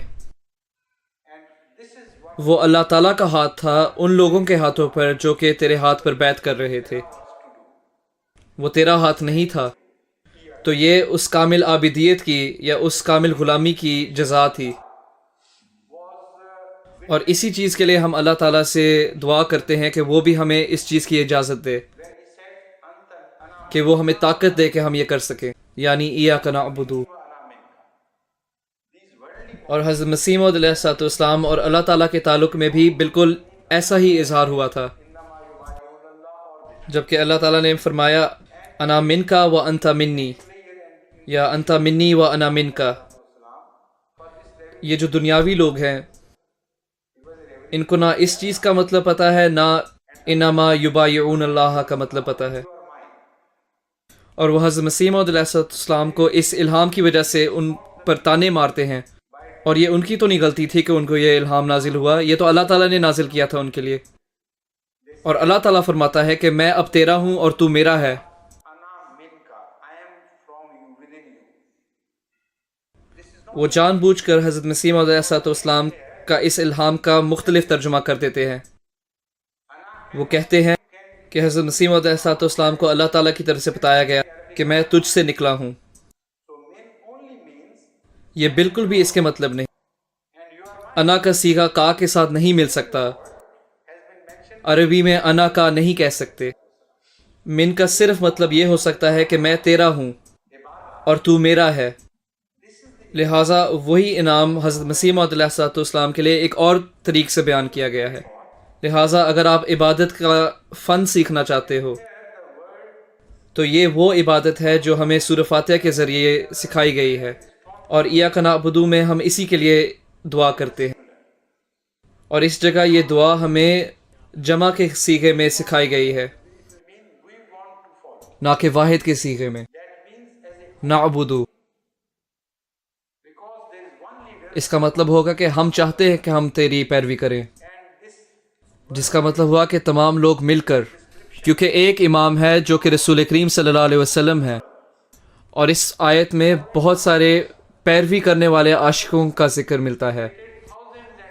وہ اللہ تعالیٰ کا ہاتھ تھا ان لوگوں کے ہاتھوں پر جو کہ تیرے ہاتھ پر بیعت کر رہے تھے، وہ تیرا ہاتھ نہیں تھا. تو یہ اس کامل عابدیت کی یا اس کامل غلامی کی جزا تھی، اور اسی چیز کے لیے ہم اللہ تعالیٰ سے دعا کرتے ہیں کہ وہ بھی ہمیں اس چیز کی اجازت دے، کہ وہ ہمیں طاقت دے کہ ہم یہ کر سکیں، یعنی ایاک نعبد. اور حضرت مسیح موعود علیہ الصلوۃ والسلام اور اللہ تعالیٰ کے تعلق میں بھی بالکل ایسا ہی اظہار ہوا تھا، جبکہ اللہ تعالیٰ نے فرمایا انا منکا و انت منی، یا انت منی و انا منکا. یہ جو دنیاوی لوگ ہیں ان کو نہ اس چیز کا مطلب پتہ ہے، نہ انما یبایعون اللہ کا مطلب پتہ ہے، اور وہ حضرت مسیح موعود علیہ السلام کو اس الہام کی وجہ سے ان پر تانے مارتے ہیں. اور یہ ان کی تو نہیں غلطی تھی کہ ان کو یہ الہام نازل ہوا، یہ تو اللہ تعالیٰ نے نازل کیا تھا ان کے لیے. اور اللہ تعالیٰ فرماتا ہے کہ میں اب تیرا ہوں اور تو میرا ہے. وہ جان بوجھ کر حضرت مسیح موعود علیہ السلام کا اس الہام کا مختلف ترجمہ کر دیتے ہیں. وہ کہتے ہیں کہ حضرت مسیح موعود علیہ السلام کو اللہ تعالیٰ کی طرف سے بتایا گیا کہ میں تجھ سے نکلا ہوں. یہ بالکل بھی اس کے مطلب نہیں. انا کا صیغہ کا کے ساتھ نہیں مل سکتا. عربی میں انا کا نہیں کہہ سکتے. من کا صرف مطلب یہ ہو سکتا ہے کہ میں تیرا ہوں اور تو میرا ہے. لہٰذا وہی انعام حضرت مسیح موعود علیہ السلام کے لیے ایک اور طریق سے بیان کیا گیا ہے. لہٰذا اگر آپ عبادت کا فن سیکھنا چاہتے ہو تو یہ وہ عبادت ہے جو ہمیں سورہ فاتحہ کے ذریعے سکھائی گئی ہے، اور ایاک نعبد میں ہم اسی کے لیے دعا کرتے ہیں. اور اس جگہ یہ دعا ہمیں جمع کے صیغے میں سکھائی گئی ہے، نہ کہ واحد کے صیغے میں. نعبد اس کا مطلب ہوگا کہ ہم چاہتے ہیں کہ ہم تیری پیروی کریں، جس کا مطلب ہوا کہ تمام لوگ مل کر، کیونکہ ایک امام ہے جو کہ رسول کریم صلی اللہ علیہ وسلم ہے. اور اس آیت میں بہت سارے پیروی کرنے والے عاشقوں کا ذکر ملتا ہے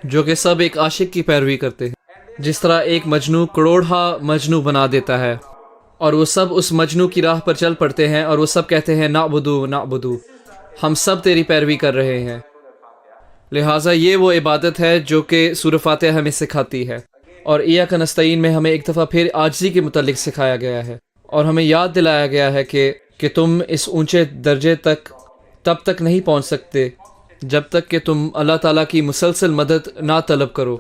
جو کہ سب ایک عاشق کی پیروی کرتے ہیں. جس طرح ایک مجنو کروڑہا مجنو بنا دیتا ہے اور وہ سب اس مجنو کی راہ پر چل پڑتے ہیں اور وہ سب کہتے ہیں نعبدو نعبدو، ہم سب تیری پیروی کر رہے ہیں. لہٰذا یہ وہ عبادت ہے جو کہ سورہ فاتحہ ہمیں سکھاتی ہے. اور ایاک نستعین میں ہمیں ایک دفعہ پھر عاجزی کے متعلق سکھایا گیا ہے، اور ہمیں یاد دلایا گیا ہے کہ تم اس اونچے درجے تک تب تک نہیں پہنچ سکتے جب تک کہ تم اللہ تعالیٰ کی مسلسل مدد نہ طلب کرو،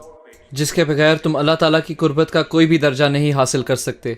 جس کے بغیر تم اللہ تعالیٰ کی قربت کا کوئی بھی درجہ نہیں حاصل کر سکتے.